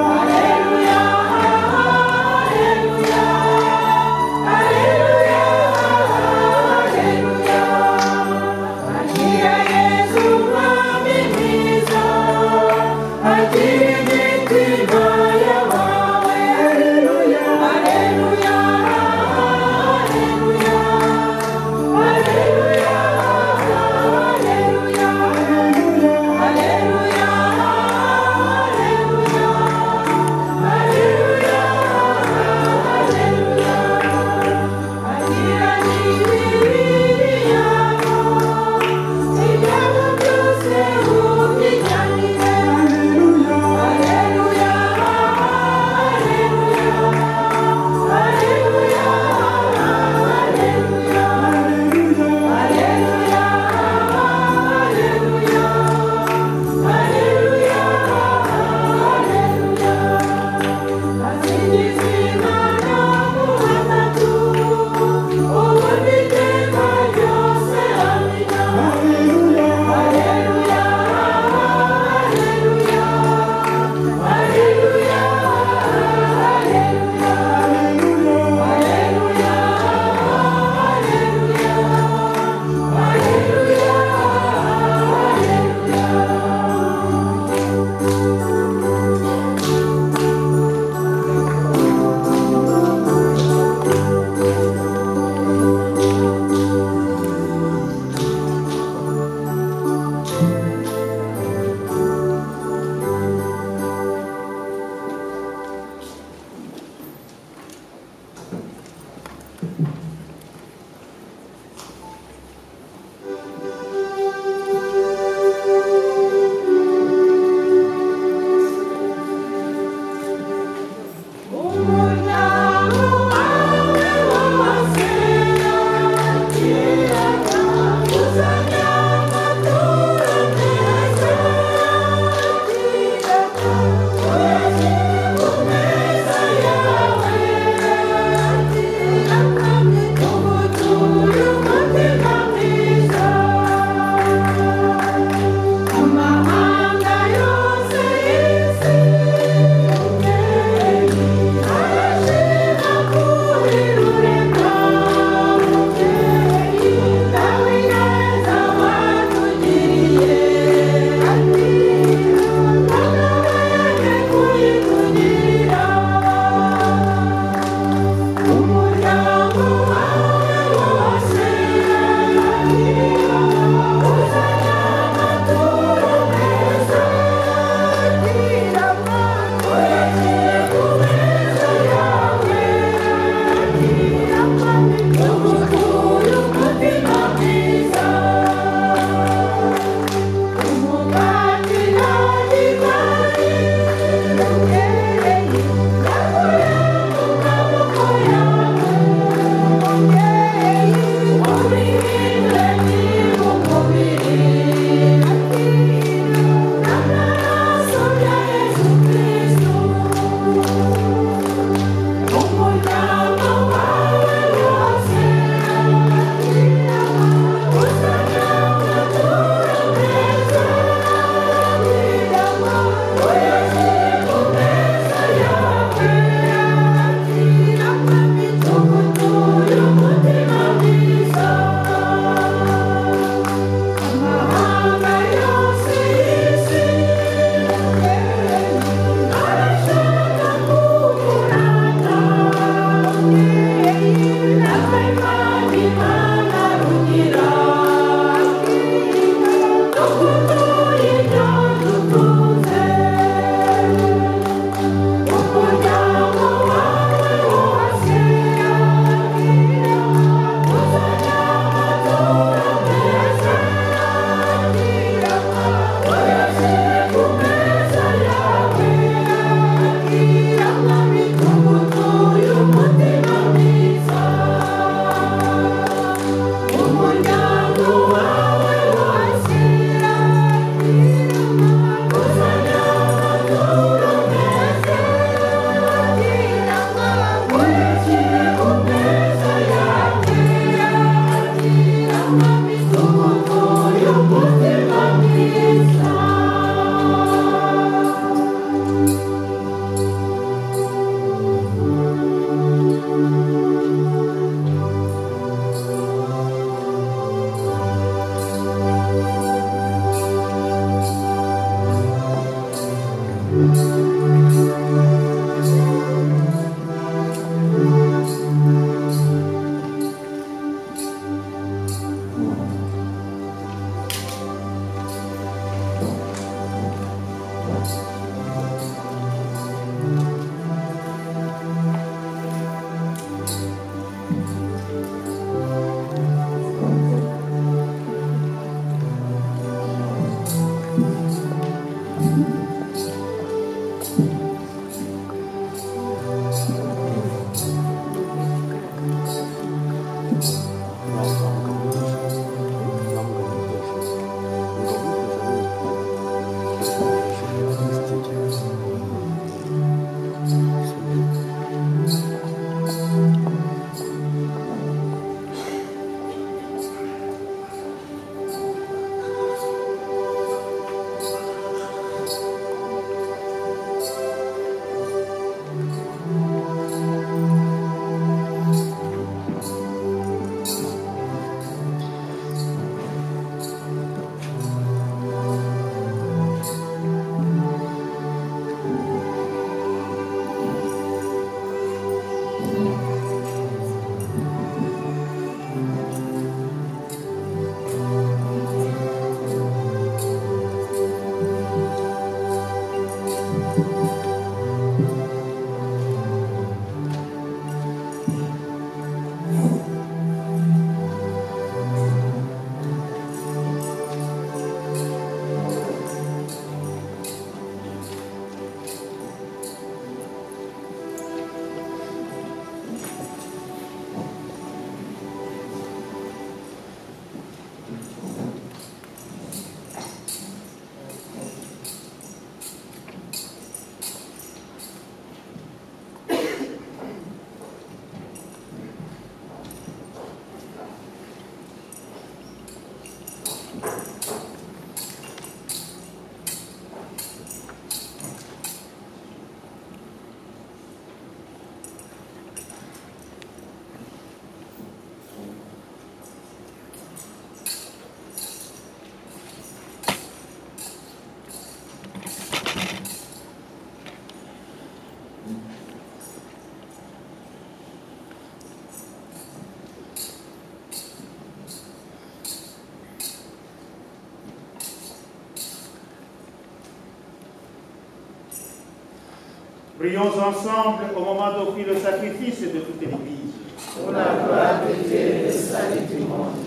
Prions ensemble au moment d'offrir le sacrifice de toute l'Église. Pour la gloire de Dieu et le salut du monde.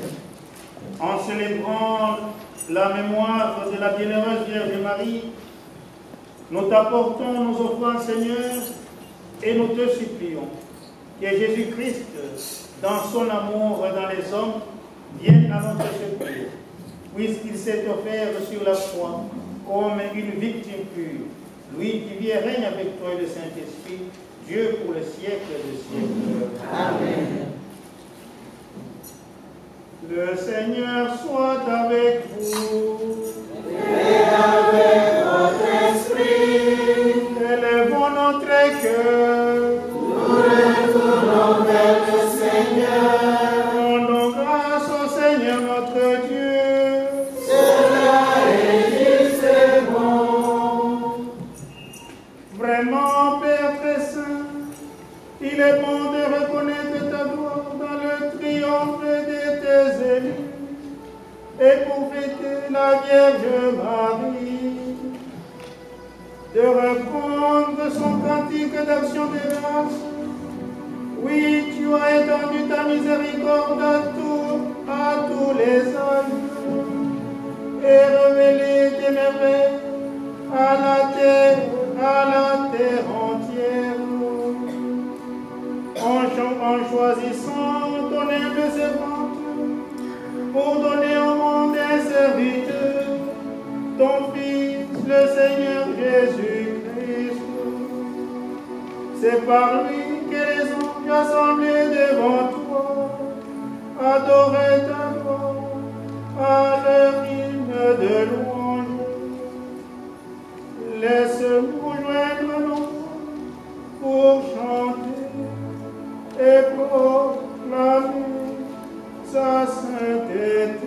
En célébrant la mémoire de la bienheureuse Vierge Marie, nous t'apportons nos offrandes, Seigneur, et nous te supplions que Jésus-Christ, dans son amour dans les hommes, vienne à notre secours, puisqu'il s'est offert sur la croix comme une victime pure. Lui qui vit et règne avec toi et le Saint-Esprit, Dieu pour le siècle des siècles. Amen. Le Seigneur soit avec vous. Et avec votre esprit. Élevons notre cœur. Nous retournons vers le Seigneur. Rendons grâce au Seigneur notre Dieu. Cela est juste et bon. Vraiment, Père très saint, il est bon de reconnaître ta gloire dans le triomphe de tes élus et pour fêter la Vierge Marie, de reprendre son cantique d'action de grâce. Oui, tu as étendu ta miséricorde à tous les hommes et révélé tes merveilles à la terre entière. En choisissant ton humble servante pour donner au monde un serviteur, ton Fils, le Seigneur Jésus-Christ. C'est par lui que les anges assemblés devant toi adoraient ta gloire à leur hymne de louange. Laisse-nous joindre nos voix pour chanter et proclamer sa sainteté.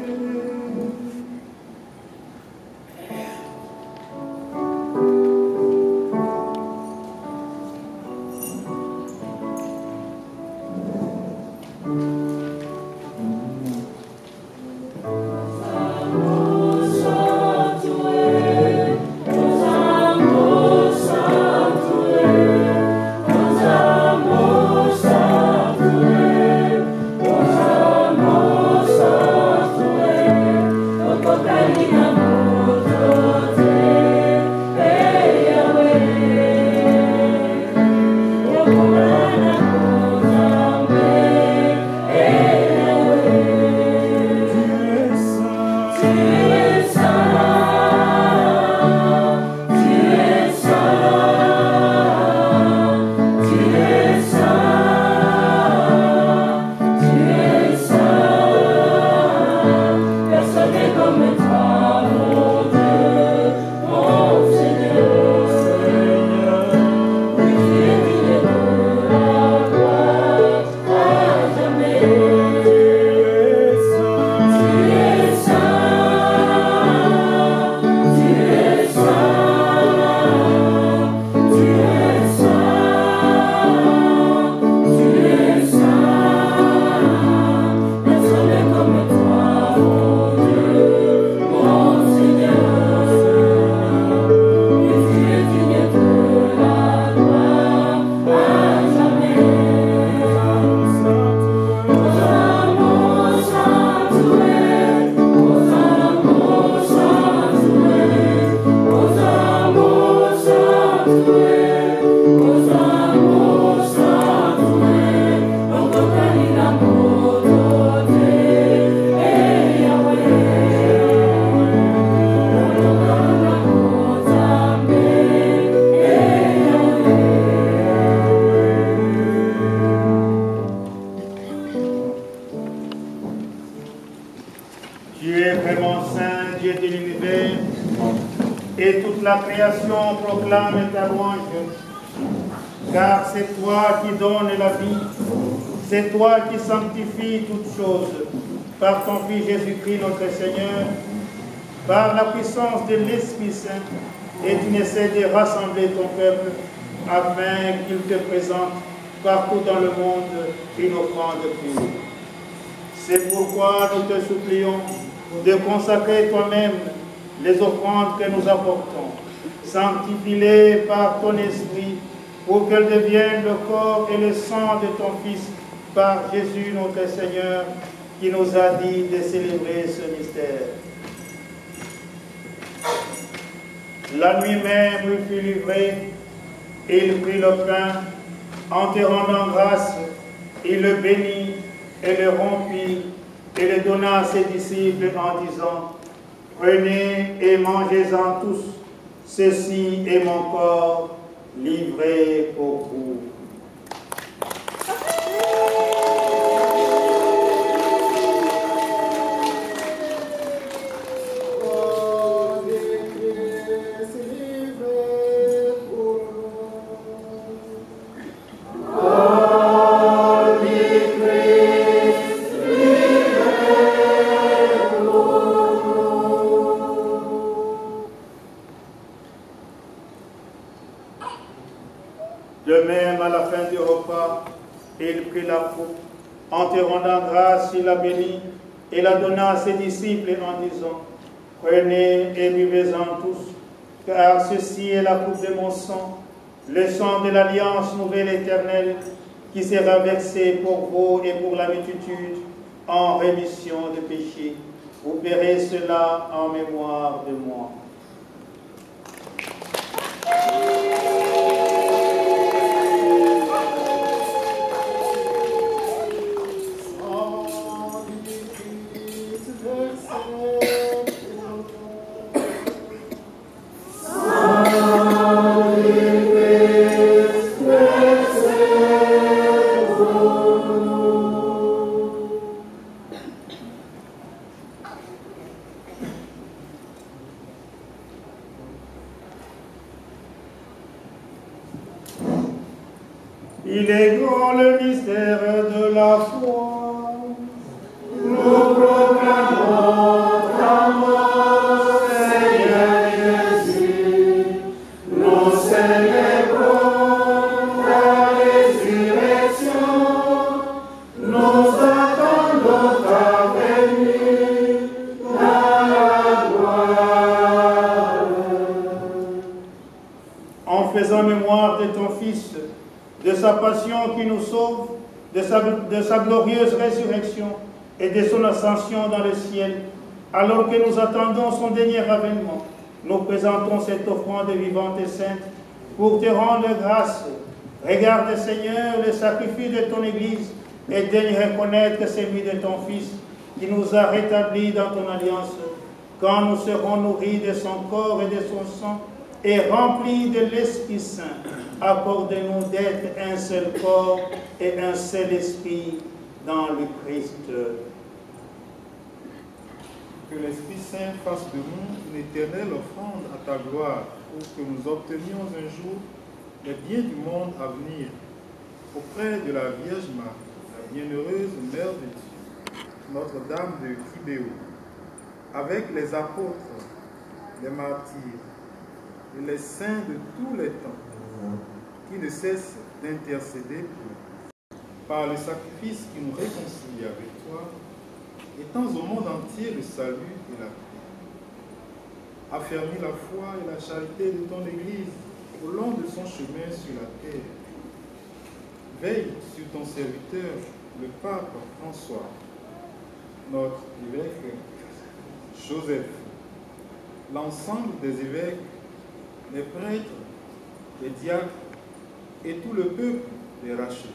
Et toute la création proclame ta louange, car c'est toi qui donnes la vie, c'est toi qui sanctifies toutes choses, par ton Fils Jésus-Christ notre Seigneur, par la puissance de l'Esprit Saint, et tu n'essaies de rassembler ton peuple, afin qu'il te présente partout dans le monde une offrande pure. C'est pourquoi nous te supplions de consacrer toi-même les offrandes que nous apportons. Sanctifie-les par ton esprit pour qu'elle devienne le corps et le sang de ton Fils, par Jésus notre Seigneur, qui nous a dit de célébrer ce mystère. La nuit même où il fut livré, il prit le pain, en te rendant grâce, il le bénit et le rompit et le donna à ses disciples en disant, « Prenez et mangez-en tous, ceci est mon corps livré pour vous. » De même, à la fin du repas, il prit la coupe. En te rendant grâce, il la bénit et la donna à ses disciples en disant, « Prenez et buvez-en tous, car ceci est la coupe de mon sang, le sang de l'alliance nouvelle éternelle, qui sera versé pour vous et pour la multitude en rémission de péchés. Vous verrez cela en mémoire de moi. » Il est grand le mystère de la foi. Nous proclamons ta mort, Seigneur Jésus. Nous célébrons ta résurrection. Nous attendons ta venue dans la gloire. En faisant mémoire de ton Fils, de sa passion qui nous sauve, de sa glorieuse résurrection et de son ascension dans le ciel, alors que nous attendons son dernier avènement, nous présentons cette offrande vivante et sainte pour te rendre grâce. Regarde, Seigneur, le sacrifice de ton Église et daigne reconnaître celui de ton Fils qui nous a rétablis dans ton alliance, quand nous serons nourris de son corps et de son sang et remplis de l'Esprit Saint. Accorde-nous d'être un seul corps et un seul esprit dans le Christ. Que l'Esprit Saint fasse de nous une éternelle offrande à ta gloire, pour que nous obtenions un jour les biens du monde à venir, auprès de la Vierge Marie, la bienheureuse Mère de Dieu, Notre-Dame de Kibéo, avec les apôtres, les martyrs et les saints de tous les temps, qui ne cessent d'intercéder pour nous. Par le sacrifice qui nous réconcilie avec toi, étends au monde entier le salut et la paix. Affermis la foi et la charité de ton Église au long de son chemin sur la terre. Veille sur ton serviteur, le pape François, notre évêque Joseph, l'ensemble des évêques, les prêtres, les diacres et tout le peuple des rachetés.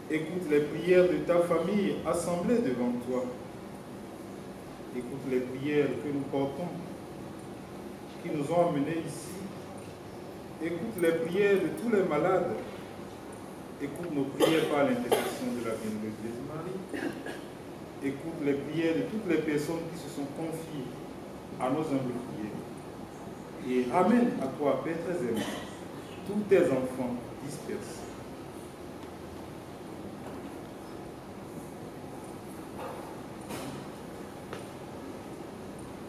Écoute les prières de ta famille assemblée devant toi. Écoute les prières que nous portons, qui nous ont amenés ici. Écoute les prières de tous les malades. Écoute nos prières par l'intercession de la bienheureuse Vierge Marie. Écoute les prières de toutes les personnes qui se sont confiées à nos humbles prières. Et amène à toi, Père très aimant, tous tes enfants dispersés.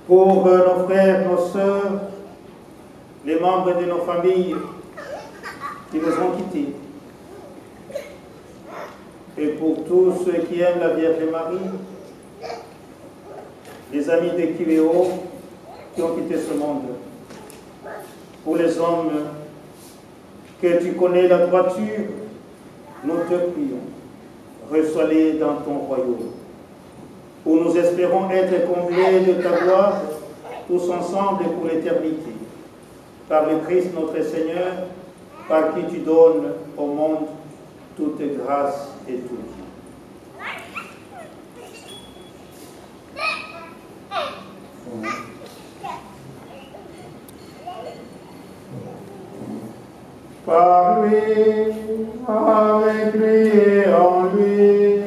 Pour nos frères, nos sœurs, les membres de nos familles qui nous ont quittés, et pour tous ceux qui aiment la Vierge Marie, les amis de Kibéo qui ont quitté ce monde, pour les hommes que tu connais la droiture, nous te prions. Reçois-les dans ton royaume, où nous espérons être comblés de ta gloire, tous ensemble et pour l'éternité. Par le Christ notre Seigneur, par qui tu donnes au monde toute grâce et tout bien. Par lui, avec lui et en lui,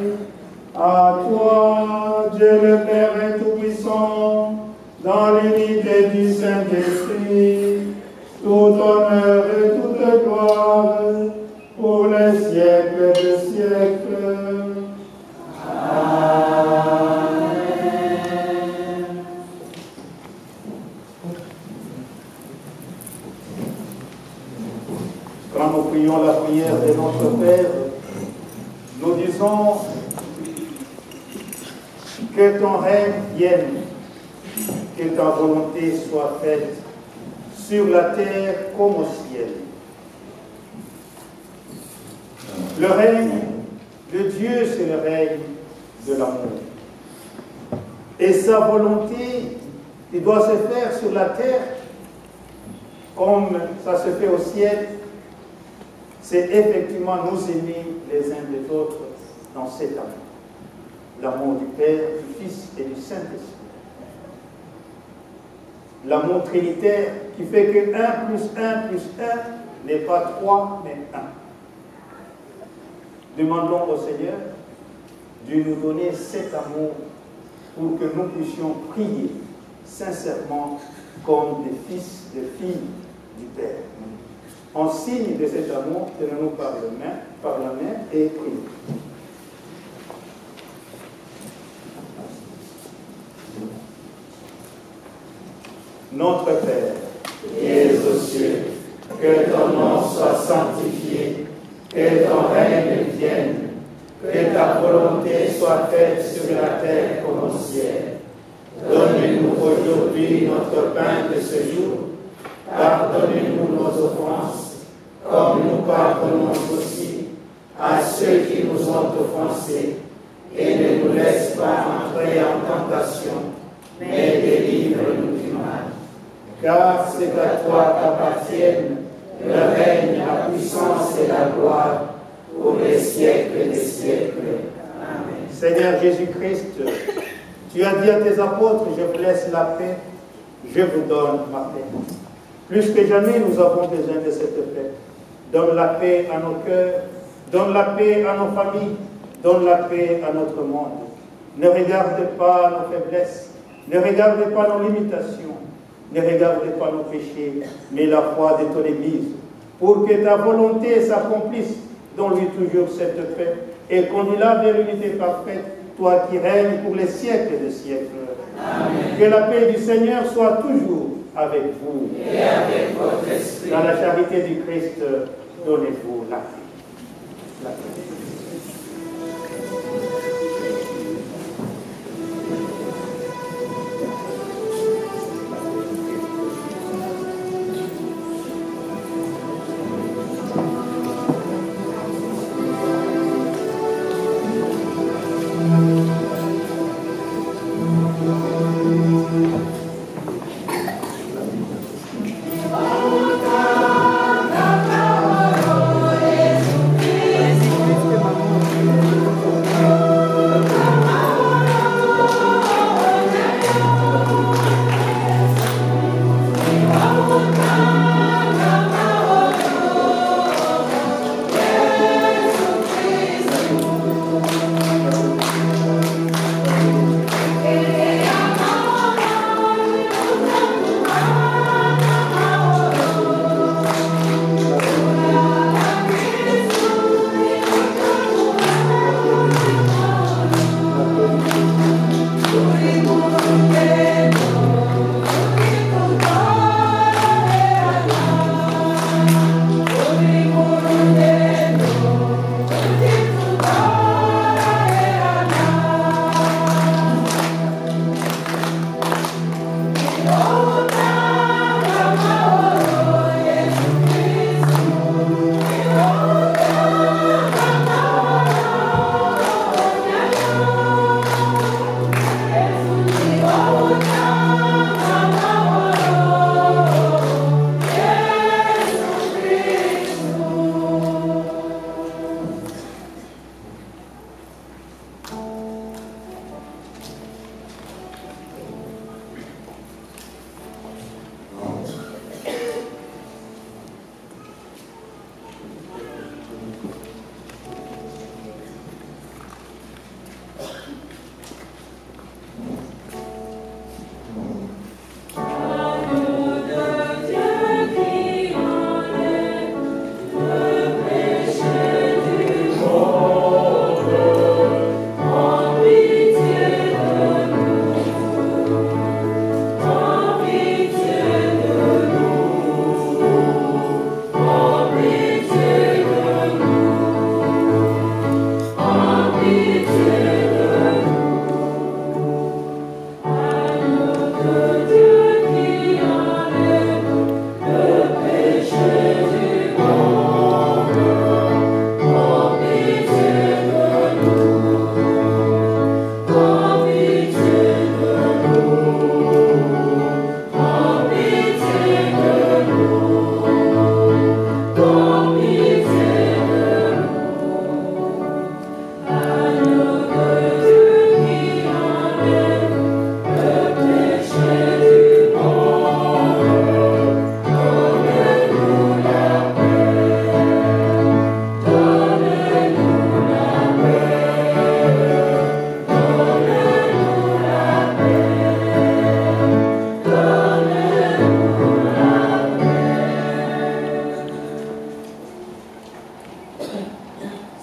à toi, Dieu le Père Tout-Puissant, dans l'unité du Saint-Esprit, tout honneur et toute gloire, pour les siècles des siècles. Amen. Quand nous prions la prière de notre Père, nous disons que ton règne vienne, que ta volonté soit faite sur la terre comme au ciel. Le règne de Dieu, c'est le règne de l'amour. Et sa volonté, il doit se faire sur la terre comme ça se fait au ciel. C'est effectivement nous aimer les uns des autres dans cet amour. L'amour du Père, du Fils et du Saint-Esprit. L'amour trinitaire qui fait que 1 plus 1 plus 1 n'est pas 3, mais 1. Demandons au Seigneur de nous donner cet amour pour que nous puissions prier sincèrement comme des fils, des filles du Père. En signe de cet amour, tenons-nous par la main et prions. Notre Père, qui es aux cieux, que ton nom soit sanctifié, que ton règne vienne, que ta volonté soit faite sur la terre comme au ciel. Donne-nous aujourd'hui notre pain de ce jour. Pardonne-nous nos offenses, comme nous pardonnons aussi à ceux qui nous ont offensés. Et ne nous laisse pas entrer en tentation, mais délivre-nous du mal. Car c'est à toi qu'appartiennent le règne, la puissance et la gloire pour les siècles des siècles. Amen. Seigneur Jésus-Christ, tu as dit à tes apôtres, je vous laisse la paix, je vous donne ma paix. Plus que jamais, nous avons besoin de cette paix. Donne la paix à nos cœurs, donne la paix à nos familles, donne la paix à notre monde. Ne regarde pas nos faiblesses, ne regarde pas nos limitations, ne regarde pas nos péchés, mais la foi de ton Église, pour que ta volonté s'accomplisse. Donne-lui toujours cette paix et conduis-la vers l'unité parfaite, toi qui règnes pour les siècles des siècles. Amen. Que la paix du Seigneur soit toujours avec vous. Et avec votre esprit. Dans la charité du Christ, donnez-vous la paix. La paix. Oh,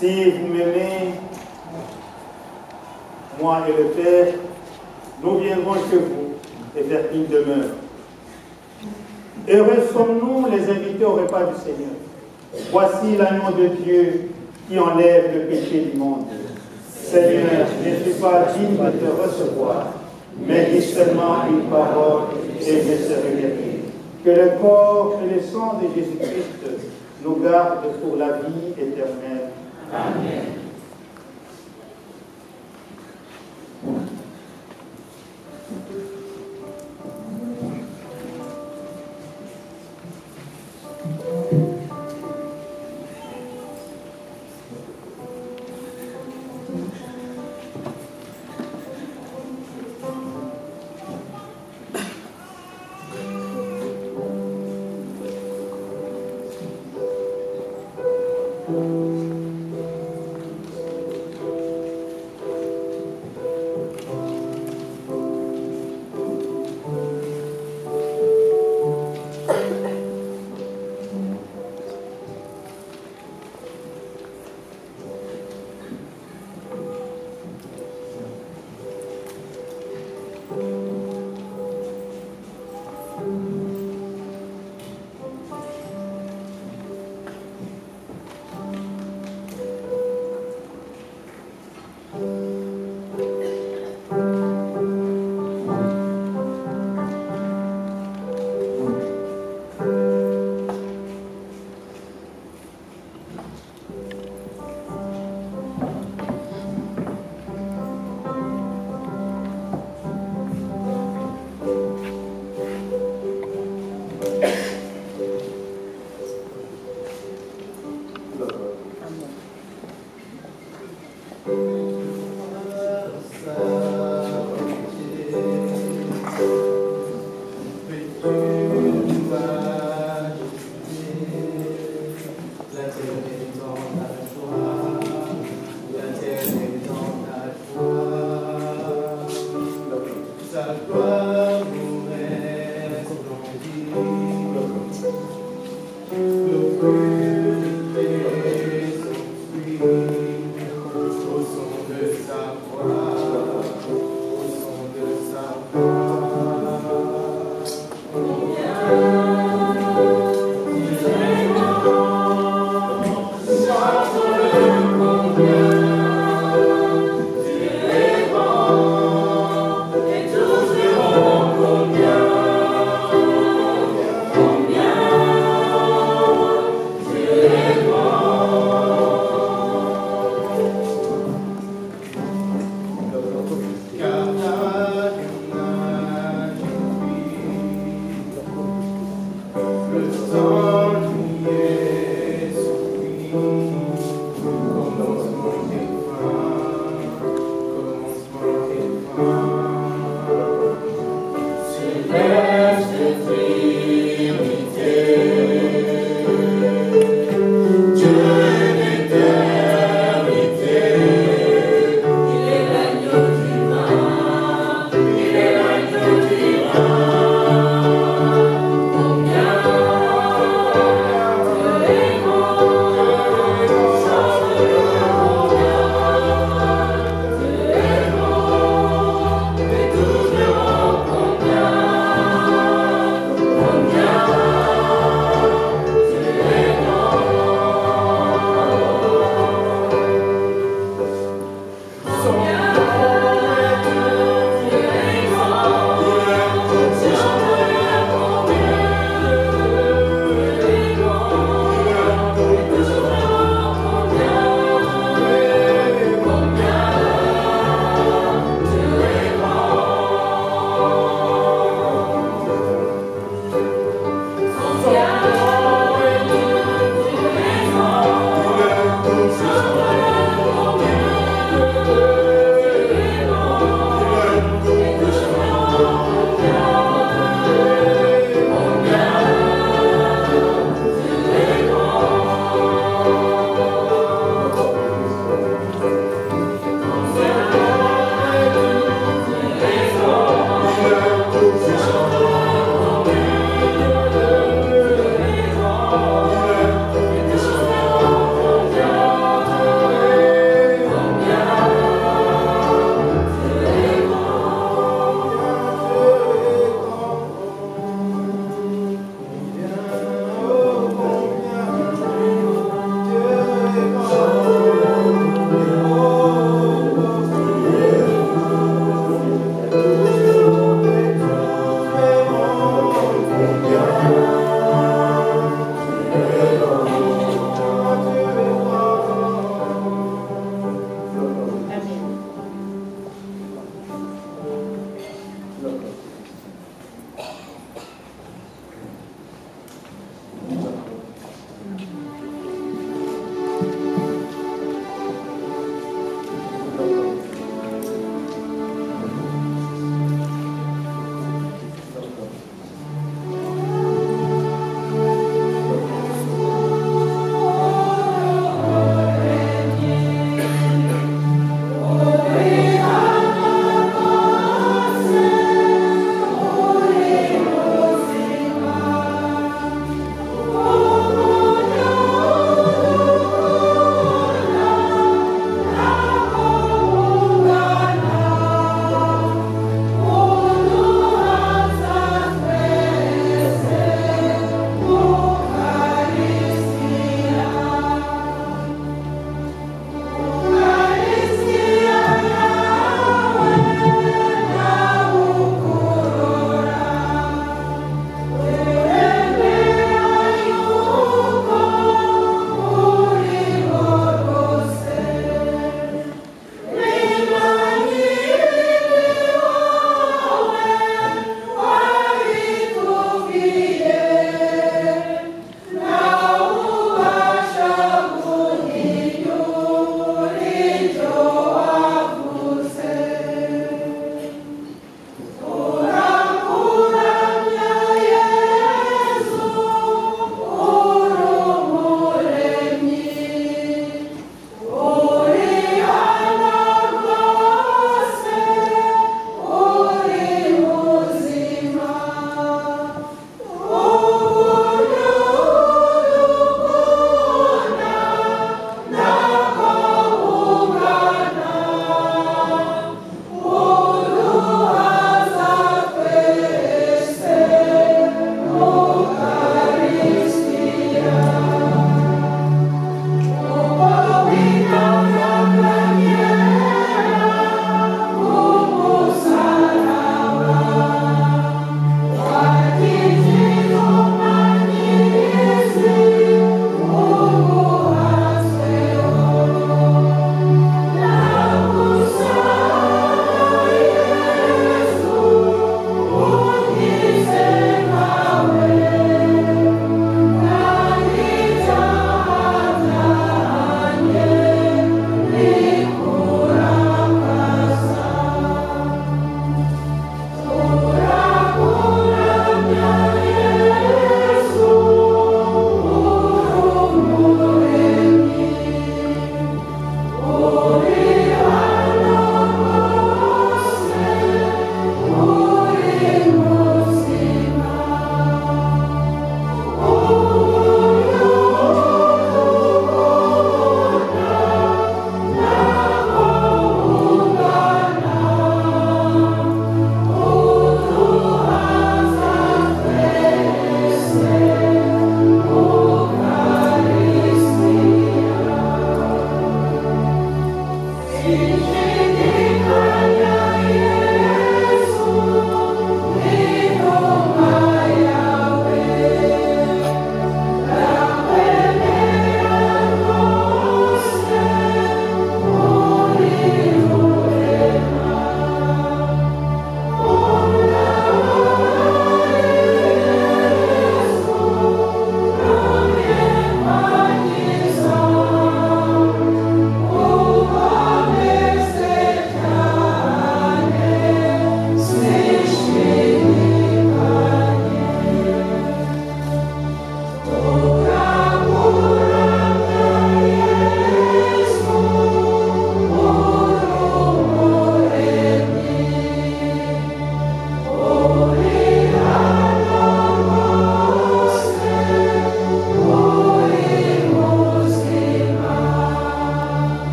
Si vous m'aimez, moi et le Père, nous viendrons chez vous et faire une demeure. Heureux sommes-nous les invités au repas du Seigneur. Voici l'agneau de Dieu qui enlève le péché du monde. Seigneur, je ne suis pas digne de te recevoir, mais dis seulement une parole et je serai guéri. Que le corps et le sang de Jésus-Christ nous gardent pour la vie éternelle. Amen.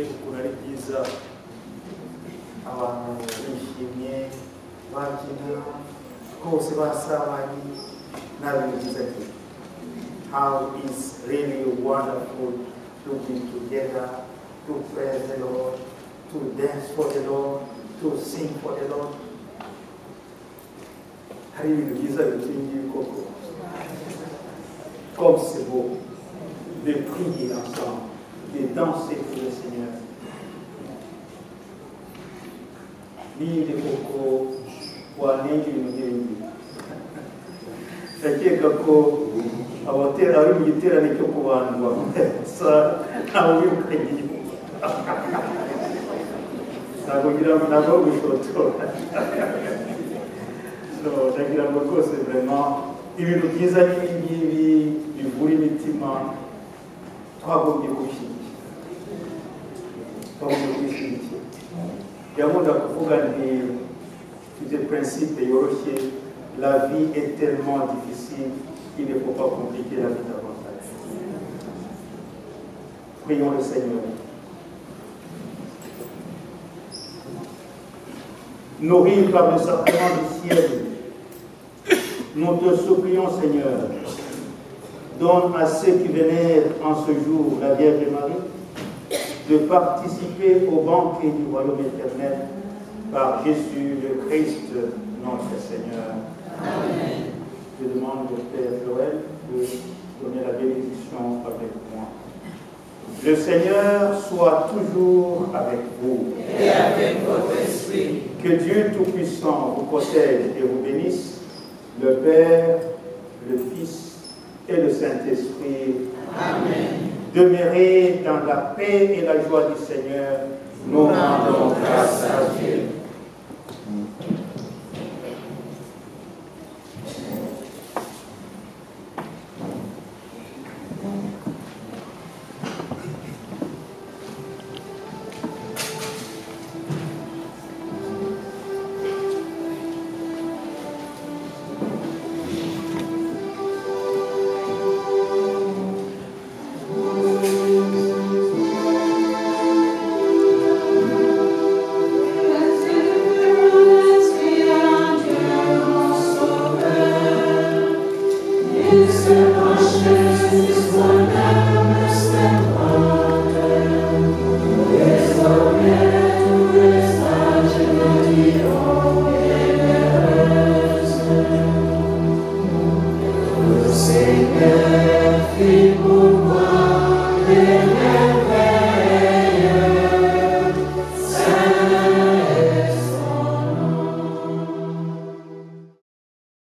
ukuntu ari byiza abantu bishimye babyina rwose basabanye nta bintu byiza cyane. How is really wonderful to be together, to praise the Lord, to dance for the Lord, to sing for the Lord. Hari ibintu byiza bitingiye koko. Comme c'est beau de prier ensemble, de danser pour le Seigneur. Lire koko wanenge ibintu nk'ibi. Ndakeka ko abatera ari mu giterane cyo kubandwa gusa ntawe wirukanye inyuma. Ntabwo ngira ngo ntabwo gusotora. Ndagira ngo rwose vraiment ibintu byiza n'ibingibi bivura imitima twagombye gushyigikira. Yakunda kuvuga nti mfite principe yoroshye, la vie est tellement difficile qu'il ne faut pas compliquer la vie davantage. Prions le Seigneur. Nourris par le sacrement du ciel, nous te supplions, Seigneur, donne à ceux qui vénèrent en ce jour la Vierge Marie de participer au banquet du royaume éternel par Jésus le Christ, notre Seigneur. Amen. Je demande au Père Joël de donner la bénédiction avec moi. Le Seigneur soit toujours avec vous. Et avec votre esprit. Que Dieu Tout-Puissant vous protège et vous bénisse, le Père, le Fils et le Saint-Esprit. Amen. Demeurez dans la paix et la joie du Seigneur. Nous rendons grâce à Dieu.